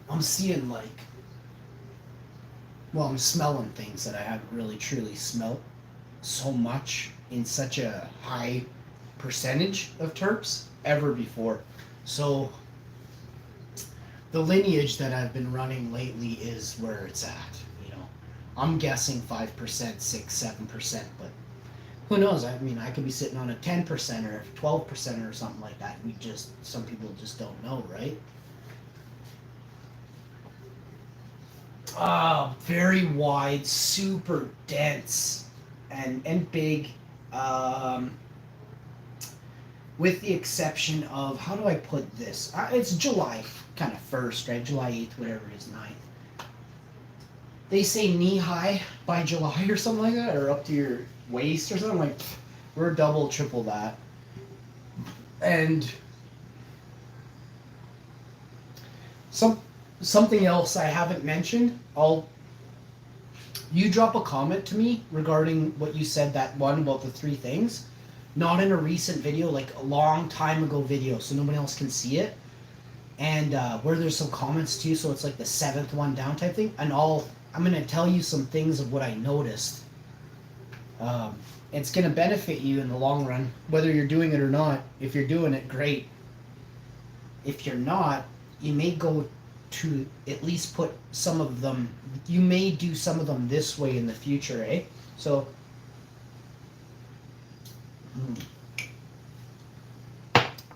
I'm seeing I'm smelling things that I haven't really truly smelt so much in such a high percentage of terps ever before. So, the lineage that I've been running lately is where it's at, you know. I'm guessing 5%, 6, 7%, but who knows? I mean, I could be sitting on a 10% or 12% or something like that. Some people just don't know, right? Very wide, super dense, and big. With the exception of, how do I put this? It's July kind of 1st, right? July 8th, whatever it is, 9th. They say knee high by July or something like that, or up to your waist or something. Like, we're double, triple that. And something else I haven't mentioned, you drop a comment to me regarding what you said, that one about the 3 things. Not in a recent video, like a long time ago video, so nobody else can see it. And where there's some comments too, so it's like the 7th one down type thing. And I'm gonna tell you some things of what I noticed. It's gonna benefit you in the long run, whether you're doing it or not. If you're doing it, great. If you're not, you may go to at least put some of them. You may do some of them this way in the future, eh? So.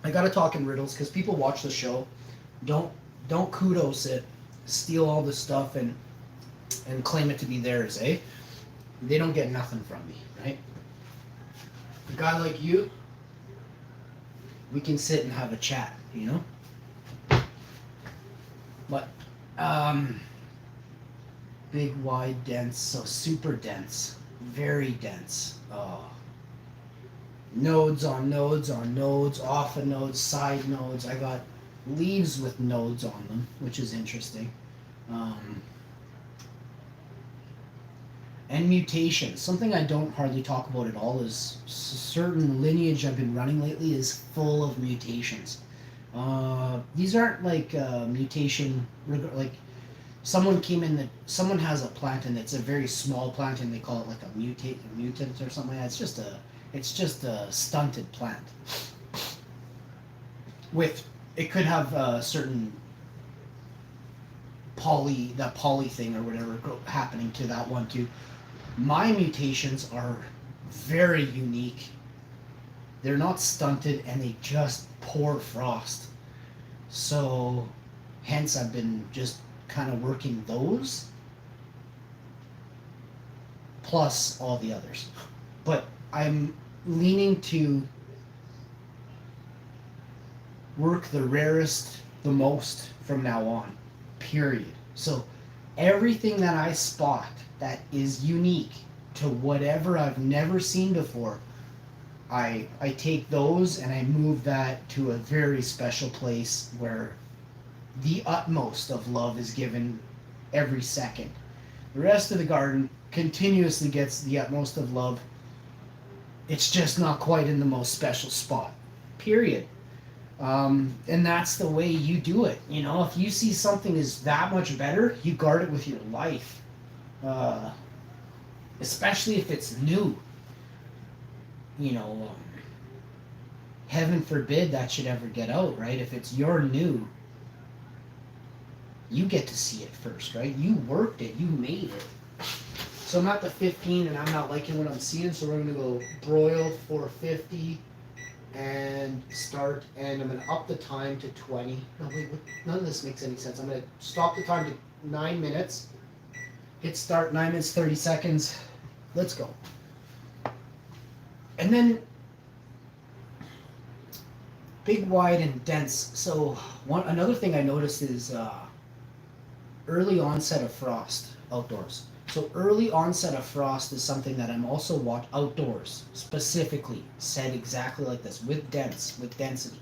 I gotta talk in riddles because people watch the show. Don't kudos it, steal all the stuff and claim it to be theirs, eh? They don't get nothing from me, right? A guy like you, we can sit and have a chat, you know? But big, wide, dense, so super dense, very dense. Oh. Nodes on nodes on nodes, off of nodes, side nodes. I got leaves with nodes on them, which is interesting. And mutations. Something I don't hardly talk about at all is certain lineage I've been running lately is full of mutations. These aren't like mutation, like someone has a plant and it's a very small plant and they call it like a mutant or something like that. It's just a stunted plant. It could have a certain poly thing or whatever happening to that one too. My mutations are very unique. They're not stunted and they just pour frost. So, hence I've been just kind of working those plus all the others. But I'm leaning to work the rarest the most from now on, period. So everything that I spot that is unique to whatever I've never seen before, I take those and I move that to a very special place where the utmost of love is given every second. The rest of the garden continuously gets the utmost of love. It's just not quite in the most special spot, period. And that's the way you do it. You know, if you see something is that much better, you guard it with your life. Especially if it's new. You know, heaven forbid that should ever get out, right? If it's your new, you get to see it first, right? You worked it, you made it. So I'm at the 15 and I'm not liking what I'm seeing, so we're gonna go broil 450 and start, and I'm gonna up the time to 20. No, wait, none of this makes any sense. I'm gonna stop the time to 9 minutes, hit start, 9 minutes, 30 seconds. Let's go. And then big, wide, and dense. So another thing I noticed is early onset of frost outdoors. So early onset of frost is something that I'm also outdoors specifically said exactly like this with density.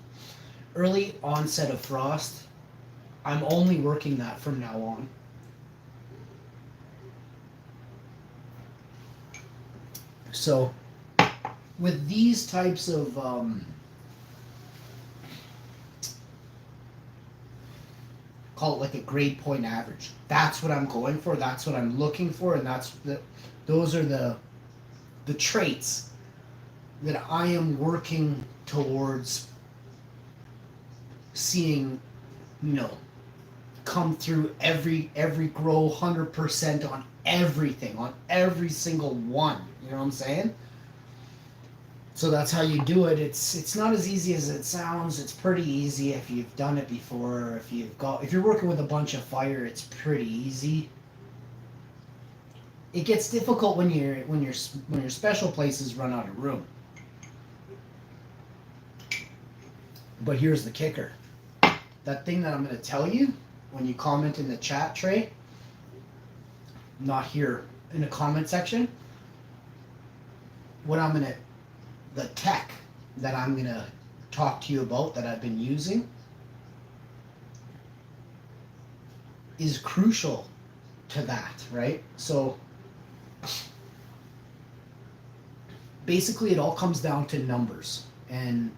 Early onset of frost, I'm only working that from now on. So with these types of call it like a grade point average. That's what I'm going for. That's what I'm looking for, and those are the traits that I am working towards seeing, come through every grow 100% on everything, on every single one. You know what I'm saying? So that's how you do it. It's not as easy as it sounds. It's pretty easy if you've done it before. If you're working with a bunch of fire, it's pretty easy. It gets difficult when your special places run out of room. But here's the kicker. That thing that I'm going to tell you when you comment in the chat tray, not here in the comment section, the tech that I'm going to talk to you about that I've been using is crucial to that, right? So basically it all comes down to numbers. And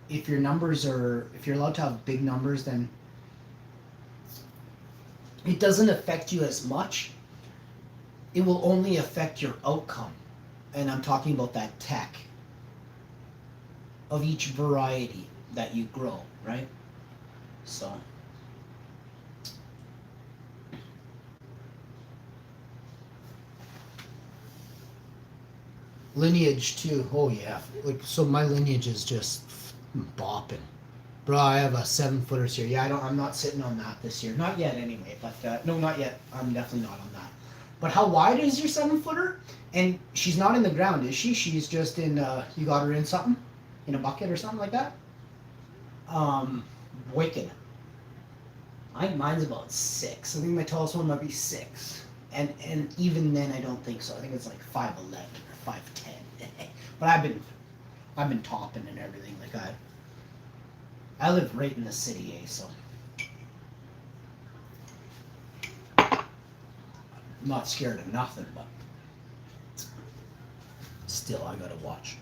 if you're allowed to have big numbers, then it doesn't affect you as much. It will only affect your outcome. And I'm talking about that tech of each variety that you grow, right? So lineage too. Oh yeah, so my lineage is just bopping, bro. I have a 7-footers here. Yeah, I'm not sitting on that this year, not yet anyway. But no, not yet. I'm definitely not on that. But how wide is your 7-footer? And she's not in the ground, is she? She's just in. You got her in something. In a bucket or something like that? Wicked. Mine's about 6. I think my tallest one might be 6. And even then I don't think so. I think it's like 5'11" or 5'10". But I've been topping and everything like that. I live right in the city, so I'm not scared of nothing, but still I gotta watch.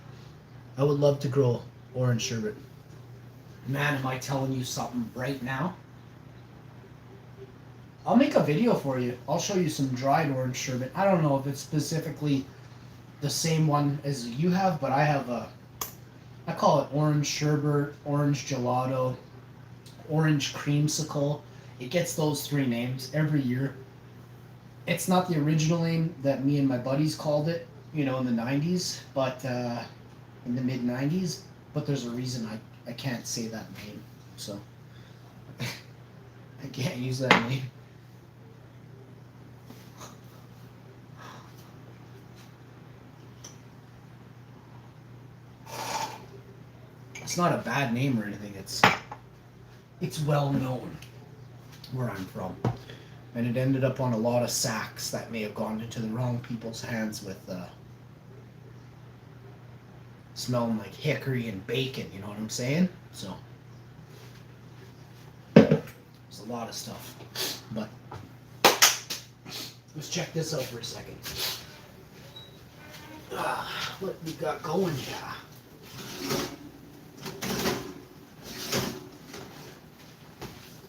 I would love to grow orange sherbet. Man, am I telling you something right now? I'll make a video for you. I'll show you some dried orange sherbet. I don't know if it's specifically the same one as you have, but I have I call it orange sherbet, orange gelato, orange creamsicle. It gets those 3 names every year. It's not the original name that me and my buddies called it, in the 90s, but in the mid 90s, but there's a reason I can't say that name, so I can't use that name. It's not a bad name or anything. It's well known where I'm from, and it ended up on a lot of sacks that may have gone into the wrong people's hands with smelling like hickory and bacon, you know what I'm saying? So there's a lot of stuff. But let's check this out for a second. What we got going here?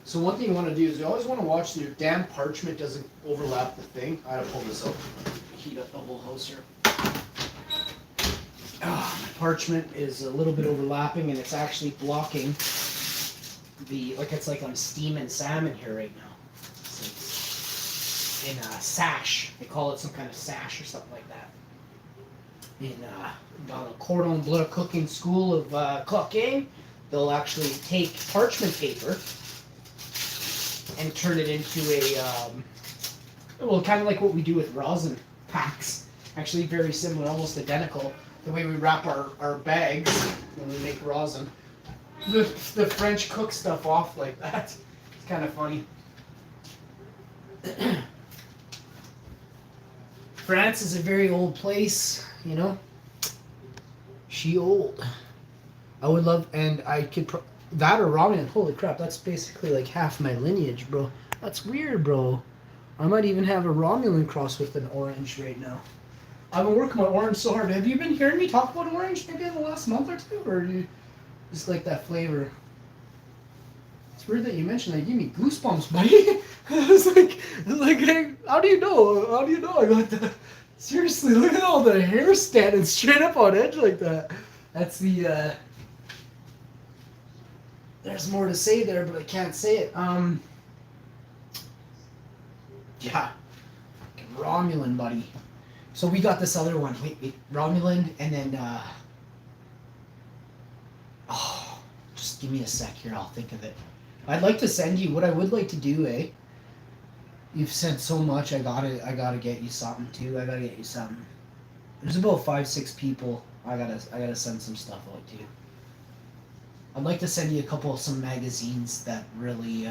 So one thing you want to do is you always want to watch so your damn parchment doesn't overlap the thing. I gotta pull this out. Heat up the whole house here. Oh my God. parchment is a little bit overlapping, and it's actually blocking it's like I'm steaming salmon here right now. So it's in a sash. They call it some kind of sash or something like that. In the Cordon Bleu cooking school of cooking, they'll actually take parchment paper and turn it into kind of like what we do with rosin packs. Actually, very similar, almost identical. The way we wrap our bags when we make rosin. The French cook stuff off like that. It's kind of funny. France is a very old place, you know. She old. I would love, and I could that or ramen. Holy crap, that's basically like half my lineage, bro. That's weird, bro. I might even have a Romulan cross with an orange right now. I've been working my orange so hard. Have you been hearing me talk about orange maybe in the last month or two, or do you just like that flavor? It's weird that you mentioned that. You give me goosebumps, buddy. I was like, hey, how do you know? How do you know I got that? Seriously, look at all the hair standing straight up on edge like that. That's the, there's more to say there, but I can't say it. Yeah. Romulan, buddy. So we got this other one. Wait. Romulan, and then, just give me a sec here. I'll think of it. I'd like to send you, what I would like to do, you've sent so much, I gotta get you something too. I gotta get you something. There's about 5-6 people I gotta send some stuff out to. I'd like to send you some magazines that really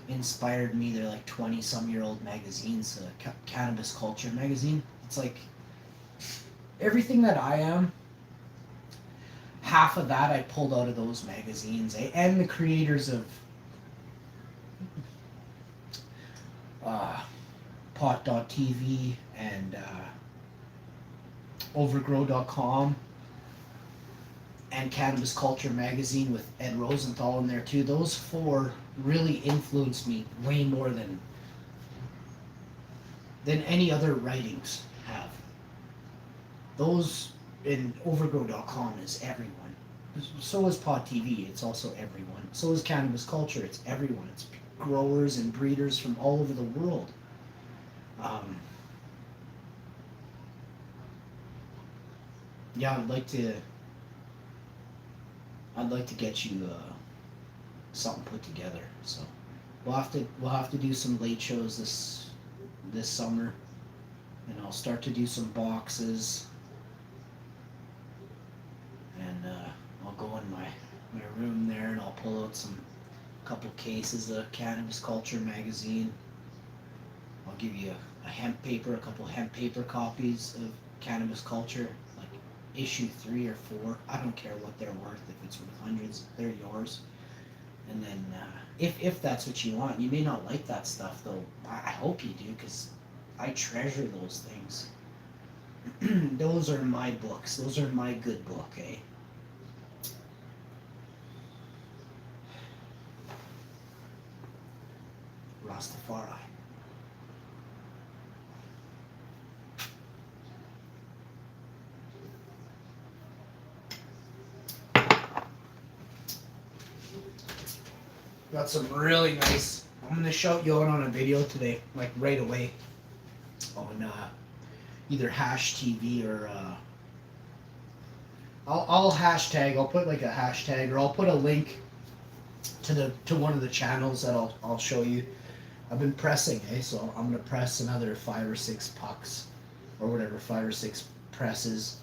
inspired me. They're like 20-some-year-old magazines. Cannabis Culture magazine. It's like everything that I am. Half of that I pulled out of those magazines, and the creators of Pot.tv and Overgrow.com and Cannabis Culture magazine with Ed Rosenthal in there too. Those 4 really influenced me way more than any other writings have. Those in Overgrow.com is everyone. So is Pot.tv, it's also everyone. So is Cannabis Culture, it's everyone. It's growers and breeders from all over the world. Yeah, I'd like to get you something put together. So we'll have to do some late shows this summer, and I'll start to do some boxes, and I'll go in my room there and I'll pull out couple cases of Cannabis Culture magazine. I'll give you a hemp paper, a couple hemp paper copies of Cannabis Culture, like issue 3 or 4. I don't care what they're worth. If it's worth hundreds, they're yours. And then if that's what you want, you may not like that stuff though. I hope you do, because I treasure those things. Those are my books. Those are my good book, eh? Rastafari. Got some really nice. I'm gonna shout you out on a video today, like right away, on either Hash TV or I'll hashtag. I'll put like a hashtag, or I'll put a link to one of the channels that I'll show you. I've been pressing, so I'm gonna press another 5 or 6 pucks, or whatever, 5 or 6 presses,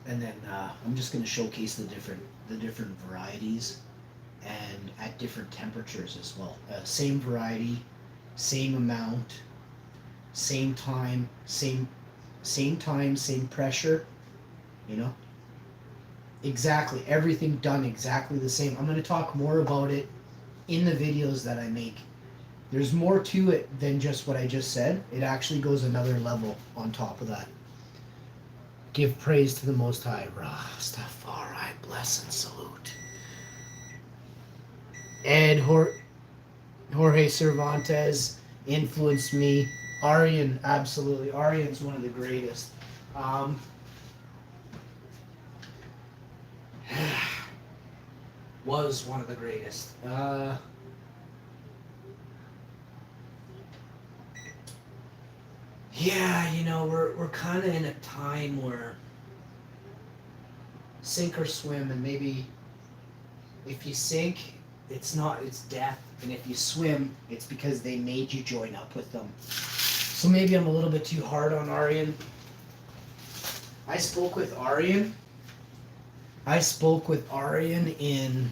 and then I'm just gonna showcase the different varieties, and at different temperatures as well. Same variety, same amount, same time, same pressure. You know, exactly everything done exactly the same. I'm gonna talk more about it in the videos that I make. There's more to it than just what I just said. It actually goes another level on top of that. Give praise to the Most High. Rastafari, bless and salute. Ed Jorge Cervantes influenced me. Arian, absolutely. Arian's one of the greatest. was one of the greatest. Yeah, you know, we're kind of in a time where sink or swim, and maybe if you sink, it's death, and if you swim, it's because they made you join up with them. So maybe I'm a little bit too hard on Aryan. I spoke with Aryan in,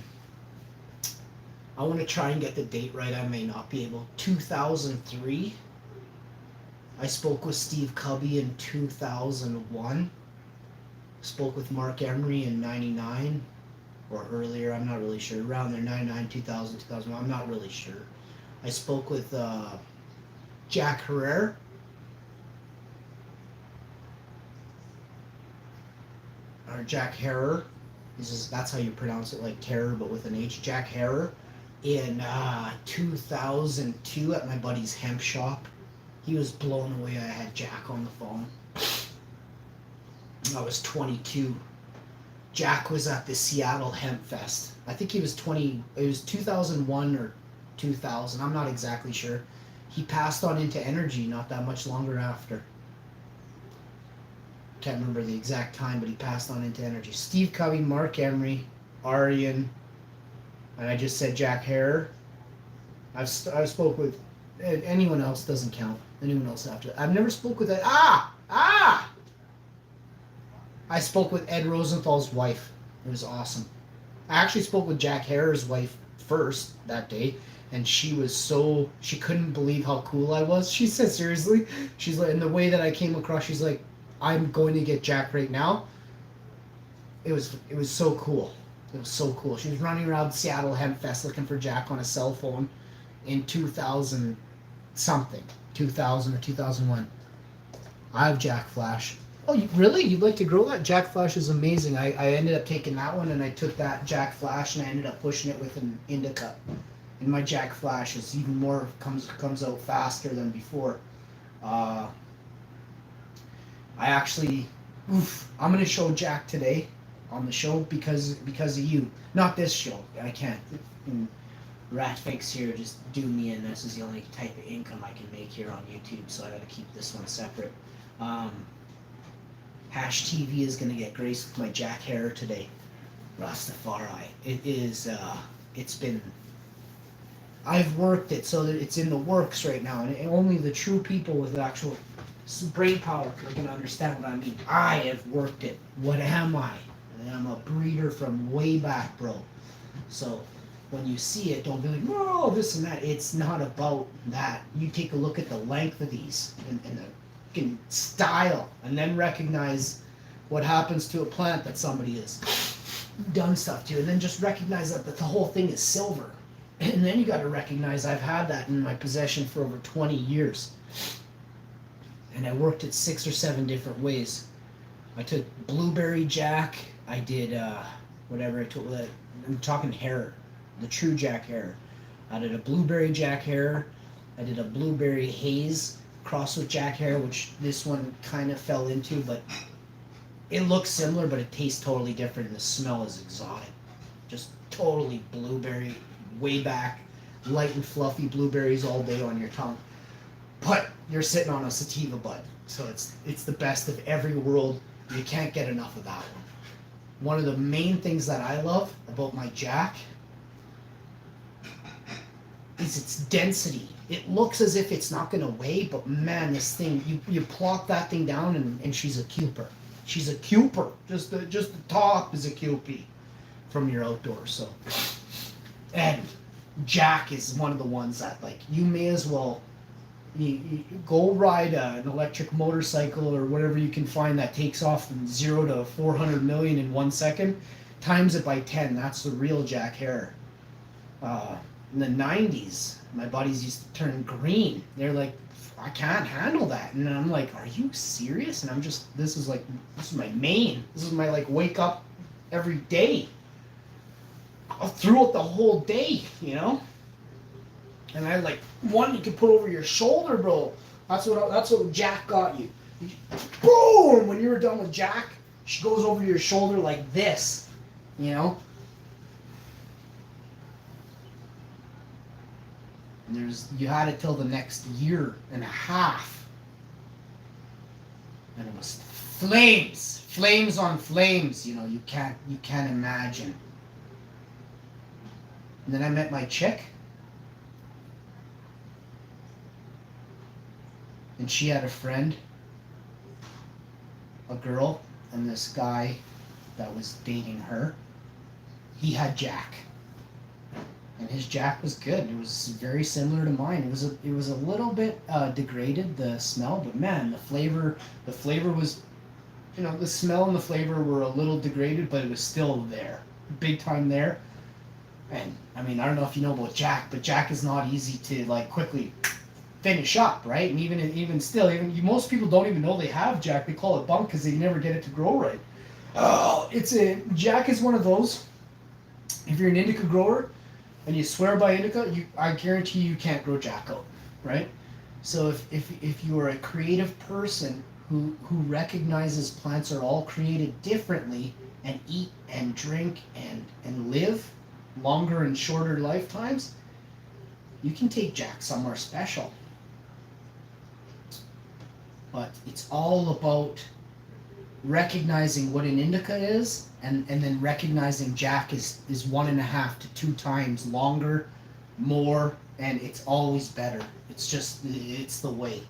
I want to try and get the date right, I may not be able, 2003. I spoke with Steve Cubby in 2001. Spoke with Mark Emery in 99 or earlier, I'm not really sure. Around there, 99, 2000, 2001, I'm not really sure. I spoke with Jack Herrera. Or Jack Herrer. That's how you pronounce it, like terror, but with an H. Jack Herrer in 2002 at my buddy's hemp shop. He was blown away. I had Jack on the phone. I was 22. Jack was at the Seattle Hemp Fest. I think he was 20. It was 2001 or 2000. I'm not exactly sure. He passed on into energy not that much longer after. Can't remember the exact time, but he passed on into energy. Steve Covey, Mark Emery, Aryan, and I just said Jack Herrer. I've spoke with anyone else doesn't count. Anyone else after that. I've never spoke with that. I spoke with Ed Rosenthal's wife. It was awesome. I actually spoke with Jack Herrer's wife first that day, and she couldn't believe how cool I was. She said, seriously, she's like, in the way that I came across, she's like, I'm going to get Jack right now. It was so cool. It was so cool. She was running around Seattle Hemp Fest looking for Jack on a cell phone in 2000 something, 2000 or 2001. I have Jack Flash. Oh, really? You'd like to grow that? Jack Flash is amazing. I ended up taking that one, and I took that Jack Flash and I ended up pushing it with an indica. And my Jack Flash is even more comes out faster than before. I actually, I'm gonna show Jack today on the show because of you. Not this show. I can't. Ratfix here just do me in. This is the only type of income I can make here on YouTube, so I gotta keep this one separate. Hash TV is gonna get graced with my Jack Herrer today. Rastafari. It is. It's been. I've worked it so that it's in the works right now, and only the true people with actual brain power are gonna understand what I mean. I have worked it. What am I? I'm a breeder from way back, bro. So when you see it, don't be like, no, this and that. It's not about that. You take a look at the length of these and the fucking style, and then recognize what happens to a plant that somebody has done stuff to, and then just recognize that the whole thing is silver. And then you got to recognize I've had that in my possession for over 20 years. And I worked it 6 or 7 different ways. I took blueberry Jack. I did whatever I took. I'm talking Herrer. The true Jack Herrer. I did a blueberry Jack Herrer. I did a blueberry haze crossed with Jack Herrer, which this one kind of fell into, but it looks similar, but it tastes totally different, and the smell is exotic. Just totally blueberry, way back, light and fluffy blueberries all day on your tongue. But you're sitting on a sativa bud, so it's the best of every world. You can't get enough of that one. One of the main things that I love about my Jack is its density. It looks as if it's not going to weigh, but man, this thing, you plop that thing down and she's a Cooper. She's a Cooper. Just the top is a Cupie from your outdoors. So, and Jack is one of the ones that, like, you may as well you go ride an electric motorcycle or whatever you can find that takes off from 0 to 400 million in 1 second, times it by 10. That's the real Jack Herrer. In the 90s, my buddies used to turn green. They're like, I can't handle that. And I'm like, are you serious? And I'm just, this is my main. This is my, like, wake up every day. Throughout the whole day, you know? And I like one you can put over your shoulder, bro. That's what Jack got you. Boom! When you were done with Jack, she goes over your shoulder like this, you know. And you had it till the next year and a half. And it was flames on flames, you know, you can't imagine. And then I met my chick. And she had a friend, a girl, and this guy that was dating her, he had Jack. And his Jack was good. It was very similar to mine. It was a little bit degraded, the smell, but man, the flavor was, you know, the smell and the flavor were a little degraded, but it was still there, big time there. And I mean, I don't know if you know about Jack, but Jack is not easy to like quickly finish up, right? And even still, most people don't even know they have Jack. They call it bunk because they never get it to grow right. Oh, Jack is one of those. If you're an indica grower and you swear by indica, I guarantee you can't grow Jack out, right? So if you are a creative person who recognizes plants are all created differently and eat and drink and live longer and shorter lifetimes, you can take Jack somewhere special. But it's all about recognizing what an indica is and then recognizing Jack is 1.5 to 2 times longer, more, and it's always better. It's the way.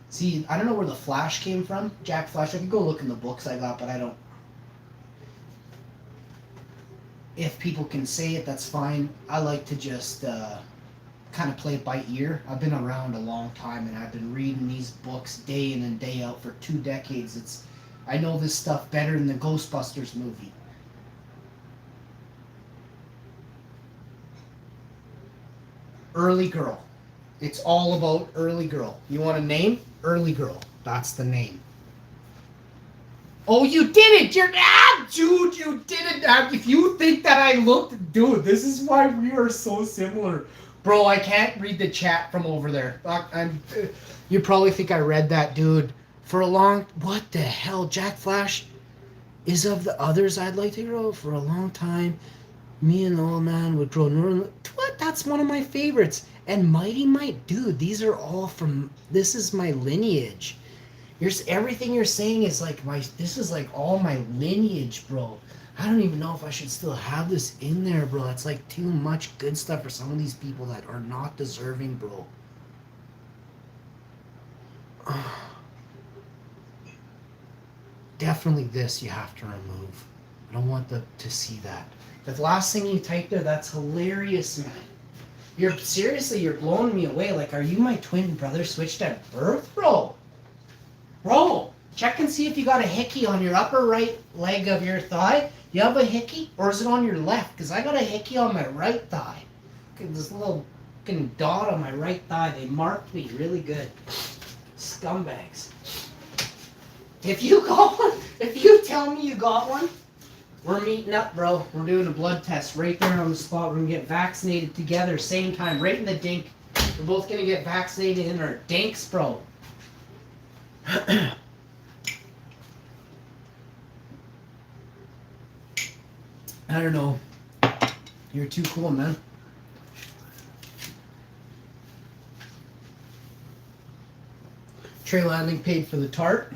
See, I don't know where the flash came from, Jack Flash. I could go look in the books I got, but I don't. If people can say it, that's fine. I like to just kind of play it by ear. I've been around a long time, and I've been reading these books day in and day out for 2 decades. I know this stuff better than the Ghostbusters movie. Early Girl. It's all about Early Girl. You want a name? Early Girl. That's the name. Oh, you did it! Dude, you did it! If you think that I looked... Dude, this is why we are so similar. Bro, I can't read the chat from over there. You probably think I read that, dude. For a long... What the hell? Jack Flash is of the others I'd like to grow for a long time. Me and the old man would grow... What? That's one of my favorites. And Mighty Might. Dude, these are all from... This is my lineage. Everything you're saying is like this is like all my lineage, bro. I don't even know if I should still have this in there, bro. It's like too much good stuff for some of these people that are not deserving, bro. Definitely this you have to remove. I don't want to see that. The last thing you typed there, that's hilarious, man. You're blowing me away. Like, are you my twin brother switched at birth, bro? Bro, check and see if you got a hickey on your upper right leg of your thigh. You have a hickey, or is it on your left? Because I got a hickey on my right thigh. Look at this little fucking dot on my right thigh. They marked me really good. Scumbags. If you got one, if you tell me you got one, we're meeting up, bro. We're doing a blood test right there on the spot. We're going to get vaccinated together, same time, right in the dink. We're both going to get vaccinated in our dinks, bro. I don't know. You're too cool, man. Trey Landing paid for the tart.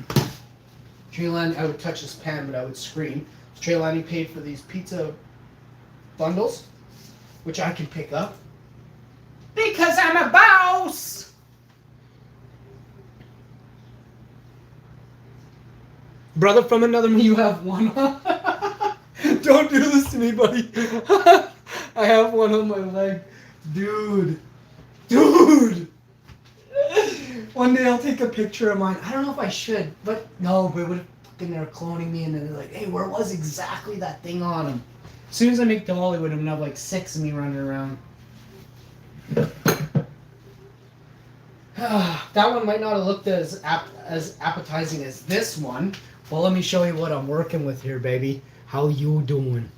Trey Landing, I would touch this pan, but I would scream. Trey Landing paid for these pizza bundles, which I can pick up. Because I'm a boss! Brother from another me, you have one. Don't do this to me, buddy. I have one on my leg. Dude. One day I'll take a picture of mine. I don't know if I should, but no, but it would have fucking, they're cloning me and then they're like, hey, where was exactly that thing on him? As soon as I make Dollywood, I'm gonna have like 6 of me running around. That one might not have looked as appetizing as this one. Well, let me show you what I'm working with here, baby. How you doing?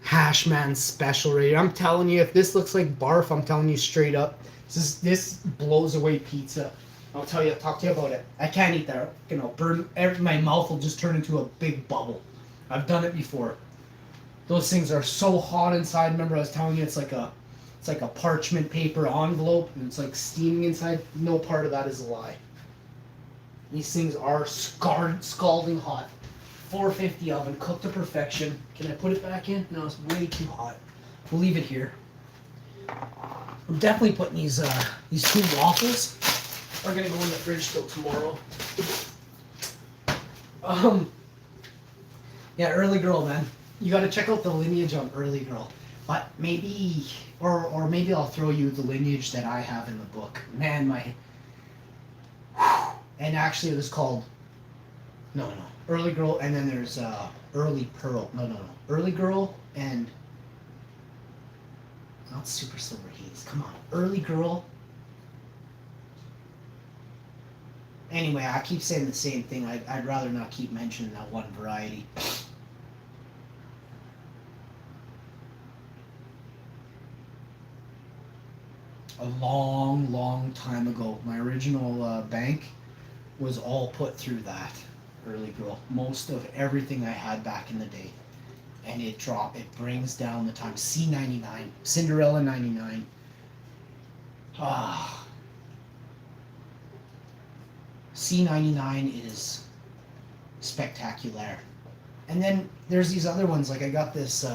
Hashman special right here. I'm telling you, if this looks like barf, I'm telling you straight up, this blows away pizza. I'll talk to you about it. I can't eat that. You know, my mouth will just turn into a big bubble. I've done it before. Those things are so hot inside. Remember I was telling you it's like a parchment paper envelope and it's like steaming inside. No part of that is a lie. These things are scalding hot. 450 oven, cooked to perfection. Can I put it back in? No, it's way too hot. We'll leave it here. I'm definitely putting these two waffles are gonna go in the fridge till tomorrow. Yeah, Early Girl, man. You gotta check out the lineage on Early Girl. But maybe, or maybe I'll throw you the lineage that I have in the book. Man, and actually it was called, no, Early Girl, and then there's Early Pearl. No. Early Girl and, not Super Silver Haze. Come on, Early Girl. Anyway, I keep saying the same thing. I'd rather not keep mentioning that one variety. A long time ago, my original bank was all put through that Early Girl. Most of everything I had back in the day. And it brings down the time. C99, Cinderella 99. C99 is spectacular. And then there's these other ones, like I got this,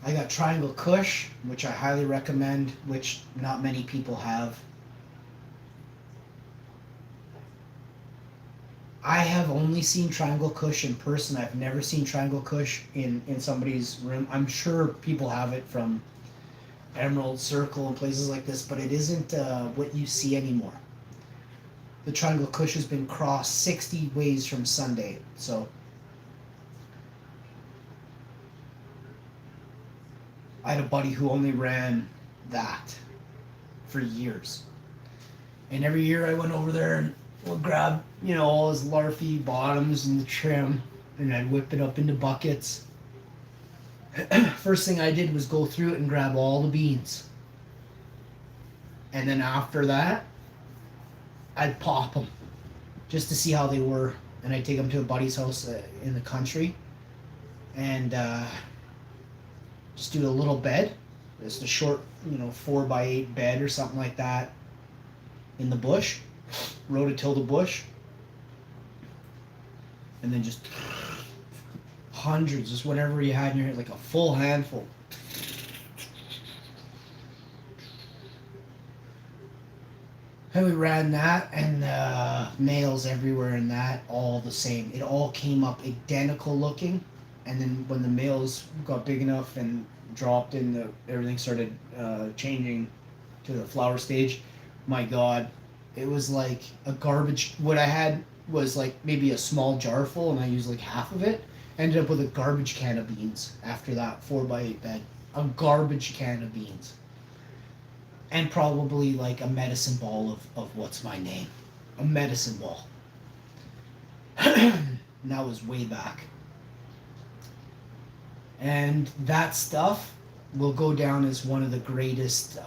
I got Triangle Kush, which I highly recommend, which not many people have. I have only seen Triangle Kush in person. I've never seen Triangle Kush in somebody's room. I'm sure people have it from Emerald Circle and places like this, but it isn't what you see anymore. The Triangle Kush has been crossed 60 ways from Sunday, so I had a buddy who only ran that for years. And every year I went over there and would grab, all his larfy bottoms and the trim, and I'd whip it up into buckets. First thing I did was go through it and grab all the beans. And then after that, I'd pop them just to see how they were. And I'd take them to a buddy's house in the country and just do a little bed, just a short, 4x8 bed or something like that in the bush, rototill the bush, and then just hundreds, just whatever you had in your hand, like a full handful. And we ran that, and nails everywhere in that, all the same. It all came up identical looking. And then when the males got big enough and dropped in, everything started changing to the flower stage. My God, it was like a garbage. What I had was like maybe a small jar full, and I used like half of it. Ended up with a garbage can of beans after that 4x8 bed. A garbage can of beans. And probably like a medicine ball of what's my name. A medicine ball. And that was way back. And that stuff will go down as one of the greatest.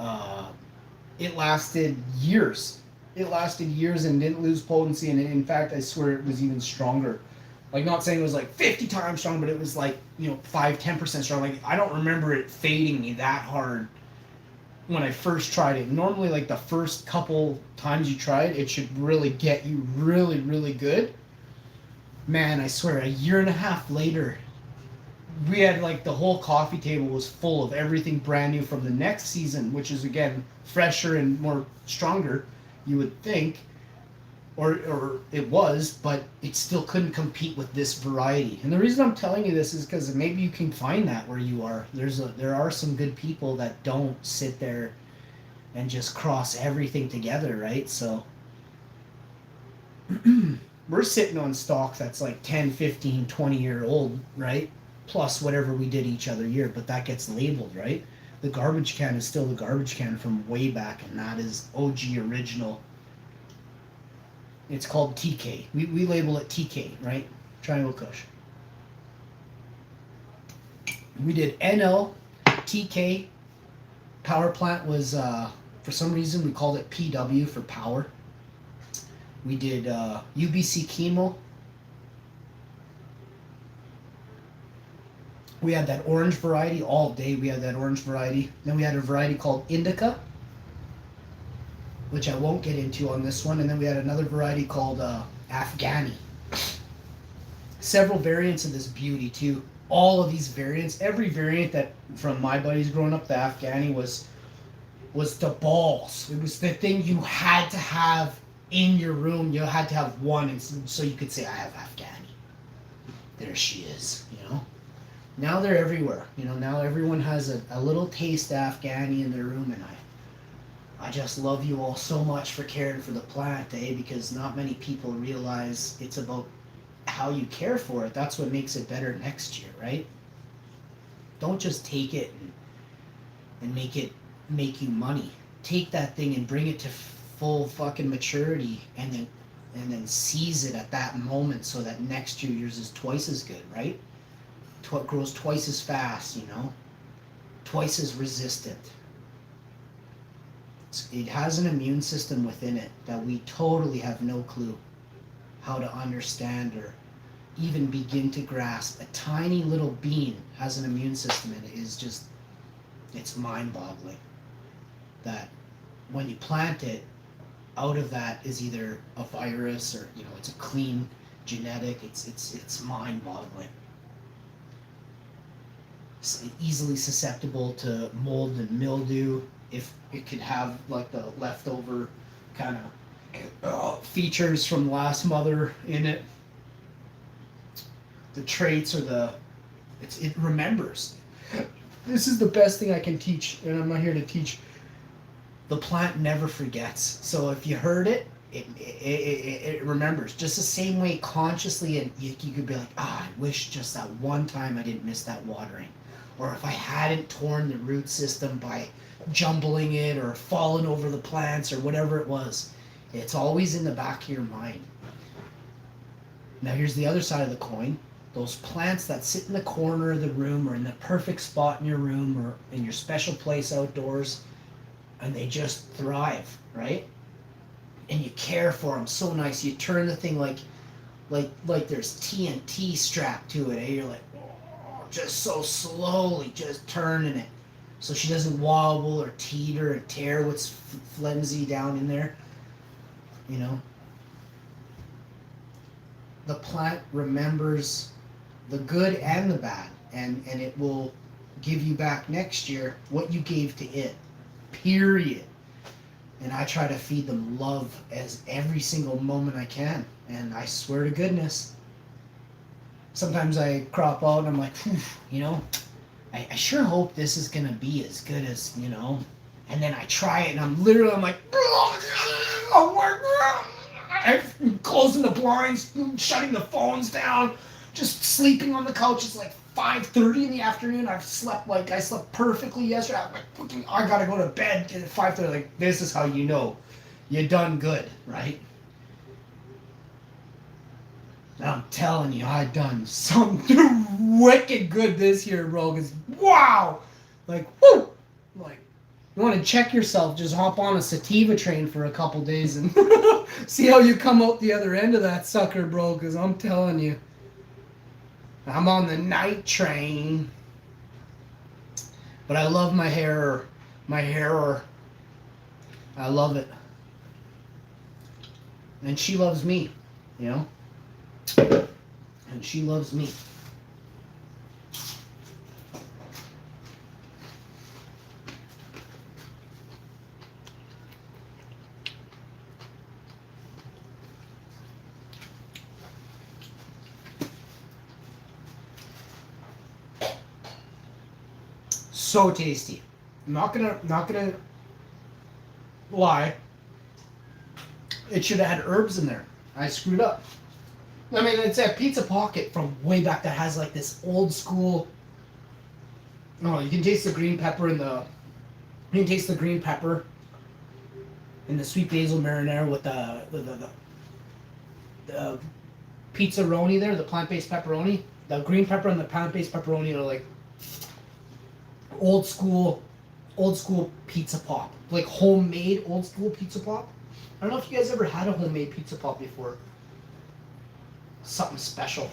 It lasted years. It lasted years and didn't lose potency. And in fact, I swear it was even stronger. Like, not saying it was like 50 times strong, but it was like, 5-10% strong. Like, I don't remember it fading me that hard when I first tried it. Normally, like, the first couple times you try it, it should really get you really, really good. Man, I swear, a year and a half later, we had, like, the whole coffee table was full of everything brand new from the next season, which is, again, fresher and more stronger, you would think. Or it was, but it still couldn't compete with this variety. And the reason I'm telling you this is because maybe you can find that where you are. There are some good people that don't sit there and just cross everything together, right? So we're sitting on stock that's like 10, 15, 20-year-old, right? Plus whatever we did each other year, but that gets labeled, right? The garbage can is still the garbage can from way back, and that is OG original. It's called TK. We label it TK, right? Triangle Kush. We did NL, TK. Power plant was, for some reason, we called it PW for power. We did UBC chemo. We had that orange variety all day. We had that orange variety. Then we had a variety called Indica, which I won't get into on this one. And then we had another variety called Afghani. Several variants of this beauty too. All of these variants, every variant that from my buddies growing up, the Afghani was the balls. It was the thing you had to have in your room. You had to have one, and so you could say, "I have Afghani." There she is. You know. Now they're everywhere. You know. Now everyone has a little taste of Afghani in their room, and I just love you all so much for caring for the plant, because not many people realize it's about how you care for it. That's what makes it better next year, right? Don't just take it and make you money. Take that thing and bring it to full fucking maturity, and then seize it at that moment, so that next year yours is twice as good, right? Grows twice as fast, you know, twice as resistant. It has an immune system within it that we totally have no clue how to understand or even begin to grasp. A tiny little bean has an immune system, and it is just, it's mind-boggling that when you plant it, out of that is either a virus or, you know, it's a clean genetic. It's mind-boggling. It's easily susceptible to mold and mildew. If it could have like the leftover kind of features from last mother in it, the traits or it remembers. This is the best thing I can teach, and I'm not here to teach. The plant never forgets. So if you heard it, it remembers. Just the same way consciously, and you could be like, I wish just that one time I didn't miss that watering. Or if I hadn't torn the root system by jumbling it or fallen over the plants or whatever it was. It's always in the back of your mind. Now here's the other side of the coin. Those plants that sit in the corner of the room or in the perfect spot in your room or in your special place outdoors, and they just thrive, right? And you care for them so nice. You turn the thing like there's TNT strapped to it. And you're like, oh, just so slowly, just turning it, so she doesn't wobble or teeter and tear what's flimsy down in there. You know, the plant remembers the good and the bad, and it will give you back next year what you gave to it. Period. And I try to feed them love as every single moment I can. And I swear to goodness, sometimes I crop out and I'm like, you know, I sure hope this is going to be as good as, you know. And then I try it and I'm like, I'm closing the blinds, shutting the phones down, just sleeping on the couch. It's like 5:30 in the afternoon. I slept perfectly yesterday. I'm like, I gotta go to bed at 5:30. Like, this is how you know you done good, right? And I'm telling you, I done something wicked good this year, bro. Cause wow, like whoo, like you want to check yourself? Just hop on a sativa train for a couple days and see how you come out the other end of that sucker, bro. Cause I'm telling you, I'm on the night train. But I love my hair. I love it. And she loves me, you know? And she loves me. So tasty. I'm not gonna lie. It should have had herbs in there. I screwed up. I mean, it's a Pizza Pocket from way back that has like this old school. Oh, you can taste the green pepper in the. You can taste the green pepper in the sweet basil marinara with the pizzaroni there, the plant-based pepperoni. The green pepper and the plant-based pepperoni are like old school pizza pop, like homemade old school pizza pop. I don't know if you guys ever had a homemade pizza pop before. Something special.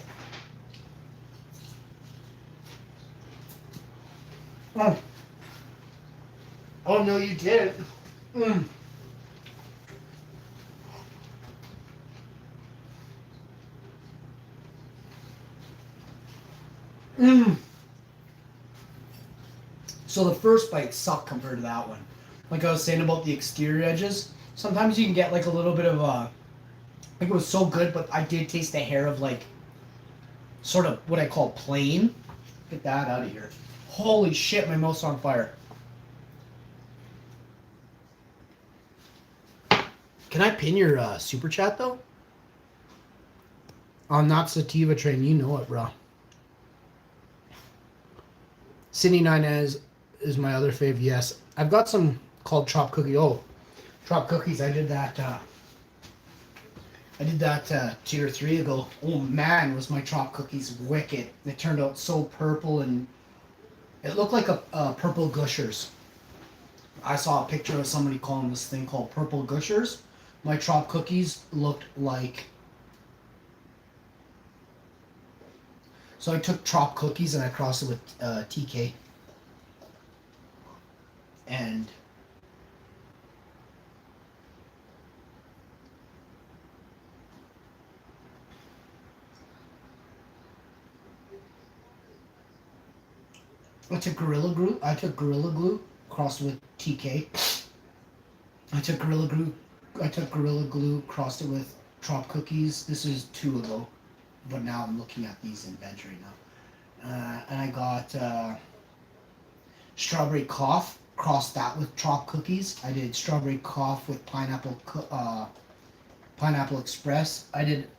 Oh. Oh no, you didn't. Mm. Mm. So the first bite sucked compared to that one. Like I was saying about the exterior edges, sometimes you can get like a little bit of a. Like it was so good, but I did taste the hair of like sort of what I call plain. Get that out of here. Holy shit, my mouth's on fire. Can I pin your super chat though? On Not Sativa Train, you know it, bro. Sydney Ninez is my other fave. Yes, I've got some called Chop Cookie. Oh, Chop Cookies. I did that. I did that 2 or 3 ago. Oh man, was my Chop Cookies wicked! It turned out so purple and it looked like a purple Gushers. I saw a picture of somebody calling this thing called purple Gushers. My Chop Cookies looked like. So I took Chop Cookies and I crossed it with TK. And I took Gorilla Glue, crossed with TK. I took Gorilla Glue, crossed it with Chop Cookies. This is 2 ago, but now I'm looking at these in bench right now. And I got Strawberry Cough, crossed that with Chop Cookies. I did Strawberry Cough with Pineapple Express. I did